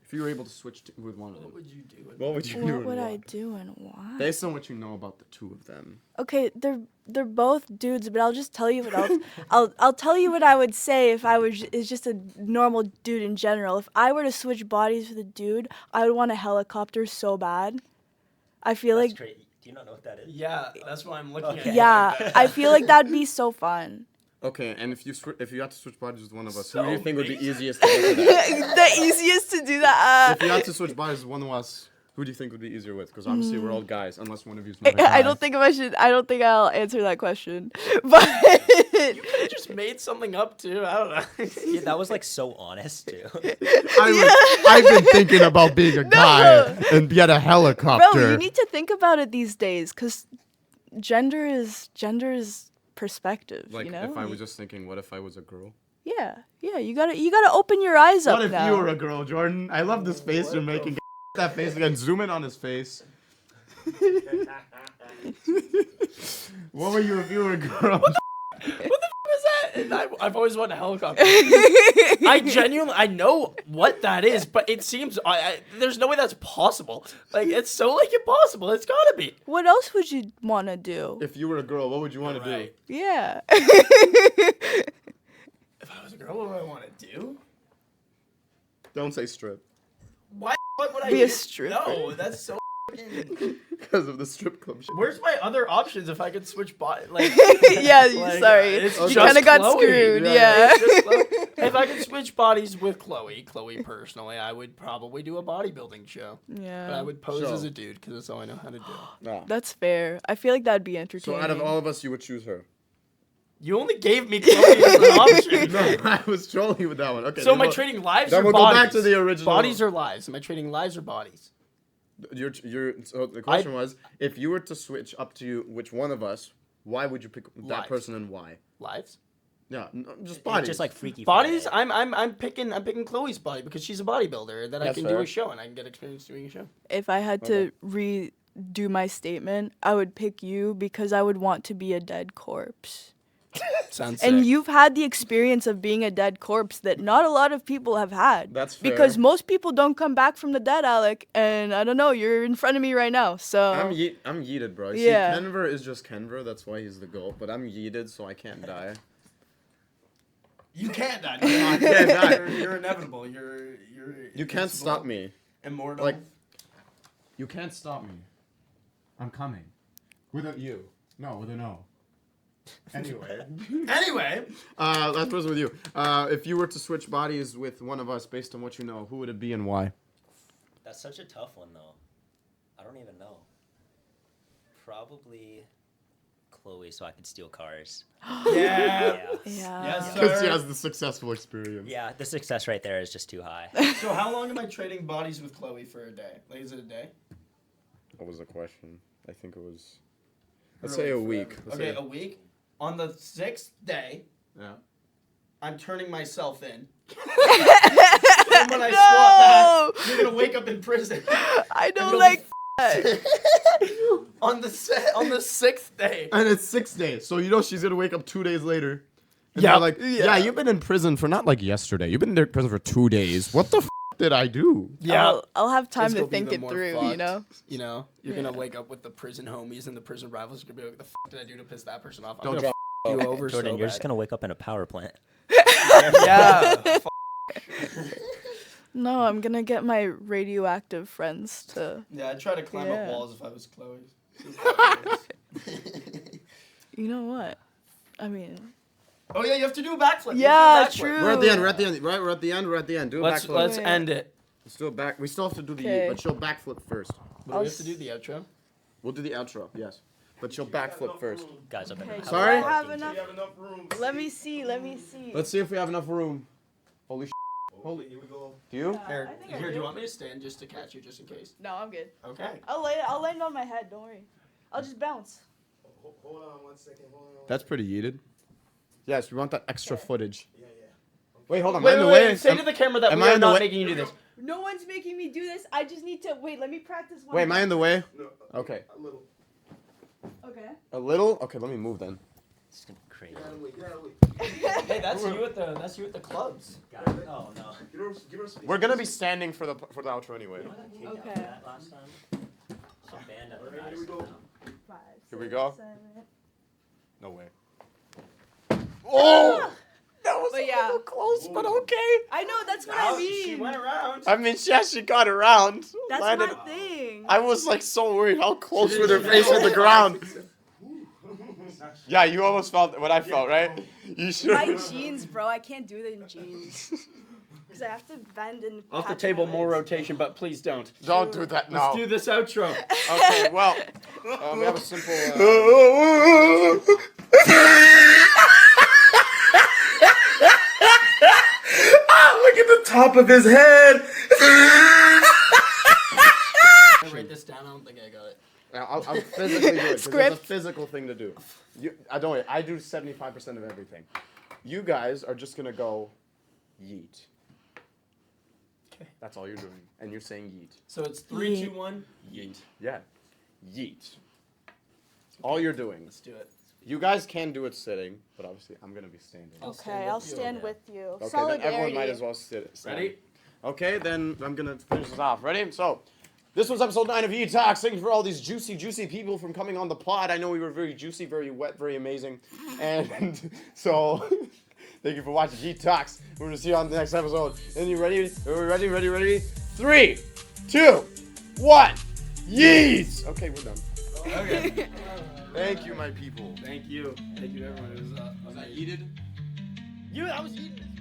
If you were able to switch with one of them, What would you do? what would you do? What would I do and why? Based on what you know about the two of them. Okay, they're both dudes, but I'll just tell you what I'll tell you what I would say if I was is just a normal dude in general. If I were to switch bodies with a dude, I would want a helicopter so bad. I feel That's like crazy. Do you not know what that is? Yeah, that's why I'm looking at it. yeah, I feel like that'd be so fun. Okay, and if you had to switch bodies with one of us, who do you think would be easiest to get to that? The easiest to do that. If you had to switch bodies with one of us, who do you think would be easier with? Because obviously we're all guys, unless one of you's not a guy. I don't think I'll answer that question. But You could have just made something up too. I don't know. Yeah, that was like so honest too. I've been thinking about being a guy and get a helicopter. bro, you need to think about it these days, because gender is perspective. Like, you know? if I was just thinking, what if I was a girl? Yeah, you gotta open your eyes up What if now. you were a girl, Jordan? I love this face you're making. That face again. Zoom in on his face. What were you if you were a girl? What the f is that? I've always wanted a helicopter. I know what that is, but it seems there's no way that's possible. Like it's so like impossible. It's gotta be. What else would you want to do? If you were a girl, what would you want to Right. Yeah. If I was a girl, what would I want to do? do? Don't say strip. Why? What would I Be a do? stripper. No, that's so. Because of the strip club shit. Where's my other options if I could switch body? Like, Yeah, like, sorry. it's You just kind of got Chloe. screwed. Yeah. Yeah. It's just Chloe. If I could switch bodies with Chloe personally, I would probably do a bodybuilding show. But I Yeah. would pose Show. as a dude because that's all I know how to do. Nah. That's fair. I feel like that'd be So entertaining. out of all of us, you would choose her. You only gave me Chloe as an option. No, I was trolling you with that one. Okay. So then am I we'll- trading lives then or we'll bodies? go back to the original. Bodies or lives? Am I trading lives or bodies? So the question was, if you were to switch up to you, which one of us, why would you pick that Lives. person and why? Lives? Yeah, just It's bodies. just like Freaky Bodies? Friday. I'm picking Chloe's body because she's a bodybuilder. Then I That's can fair. do a show and I can get experience doing a show. If I had to redo my statement, I would pick you because I would want to be a dead corpse. Sounds And sick. you've had the experience of being a dead corpse that not a lot of people have had. That's fair. Because most people don't come back from the dead, Alec. And I don't know, you're in front of me right now. So I'm yeeted, bro. Yeah. See, Kenver is just Kenver. That's why he's the GOAT. But I'm yeeted, so I can't die. You can't die. I can't die. You're inevitable. You're You can't stop me. Immortal. Like, you can't stop me. I'm coming. Without you. No, with an O. Anyway. Anyway, Last person with you. If you were to switch bodies with one of us based on what you know, who would it be and why? That's such a tough one, though. I don't even know. Probably Chloe, so I could steal cars. yeah. Yeah. yeah. Yes, Because sir. she has the successful experience. Yeah, the success right there is just too high. So how long am I trading bodies with Chloe for a day? Like, is it a day? What was the question? I think it was. Or Let's say a like week. forever? Let's Okay, say- a week. On the 6th day, Yeah. I'm turning myself in. And when I swap back, you're gonna wake up in prison. I And don't you'll like be on the 6th day. And it's 6 days, so you know she's gonna wake up 2 days later. And Yeah. they're like, yeah, you've been in prison for not like yesterday. You've been in prison for 2 days. What the did I do? Yeah. I'll have time It's to gonna be think even it more through, fucked. you know? You know, you're gonna Yeah. wake up with the prison homies and the prison rivals. You're gonna be like, "The f- did I do to piss that person off?" I'm Don't gonna drop. f- you over Jordan, so you're bad. just gonna wake up in a power plant. Yeah. No, I'm gonna get my radioactive friends to. Yeah, I'd try to climb Yeah. up walls if I was Chloe. You know what? I mean, Oh yeah, you have to do a backflip. You Yeah, have to do a backflip. true. We're at the end. We're at the end. Right, we're at the end. We're at the end. Do a let's backflip. let's Yeah. end it. Let's do a back. We still have to do the Okay. but she'll backflip first. What do I'll we have to do the outro? We'll do the outro. Yes, but she'll backflip first. Guys, I've been okay, do Sorry? I have parking. enough? enough room. Let me see. Let me see. Let's see if we have enough room. Holy sh! Holy. Here we go. Do you? Here, I think I here. Do do. you want me to stand just to catch you, just in case? No, I'm good. Okay. I'll land on my head. Don't worry. I'll just bounce. Hold on 1 second. Hold on. That's pretty yeeted. Yes, we want that extra Okay. footage. Yeah. Wait, hold on. Wait, am I in wait, the wait. way? Say Am- to the camera that am we I are in the not way? making you do this. No one's making me do this. I just need to wait. Let me practice one. Wait, am I in the way? No. Okay. A little. Okay. A little? Okay, let me move then. It's gonna be crazy. Hey, that's you at the clubs. Oh no. We're gonna be standing for the outro anyway. Okay. That last time. Some band at the Madison now. 5, Here we 6, go. 7. No way. Oh! That was But a yeah. little close, but okay. I know. That's what Now I mean. she went around. I mean, yeah, she got around. That's Landed- my thing. I was like so worried how close with her face with the ground. Yeah, you almost felt what I felt, right? You should. My jeans, bro. I can't do that in jeans. Because I have to bend and. Off the patch table, my more legs. rotation, but please don't. Don't do that now. Let's do this outro. Okay, well, we have a simple. Look at the top of his head. Write this down. I don't think I got it. I'll physically do it. 'Cause it's a Script. physical thing to do. I don't worry. I do 75% of everything. You guys are just gonna go, yeet. Okay. That's all you're doing, and you're saying yeet. So it's 3, 2, 1. Yeet. Yeah. Yeet. All you're doing. Let's do it. You guys can do it sitting, but obviously I'm gonna be standing. Okay, I'll stand with you. Okay, then Solidarity. everyone might as well stand. Ready? Okay, then I'm gonna finish this off. Ready? So, this was episode 9 of Yeet Talks. Thank you for all these juicy people from coming on the pod. I know we were very juicy, very wet, very amazing. And so, thank you for watching Yeet Talks. We're gonna see you on the next episode. And you ready? Are we ready? 3, 2, 1. Yeet! Okay, we're done. Okay. Thank you, my people. Thank you. Thank you, everyone. It was Was that yeeted? I was eating.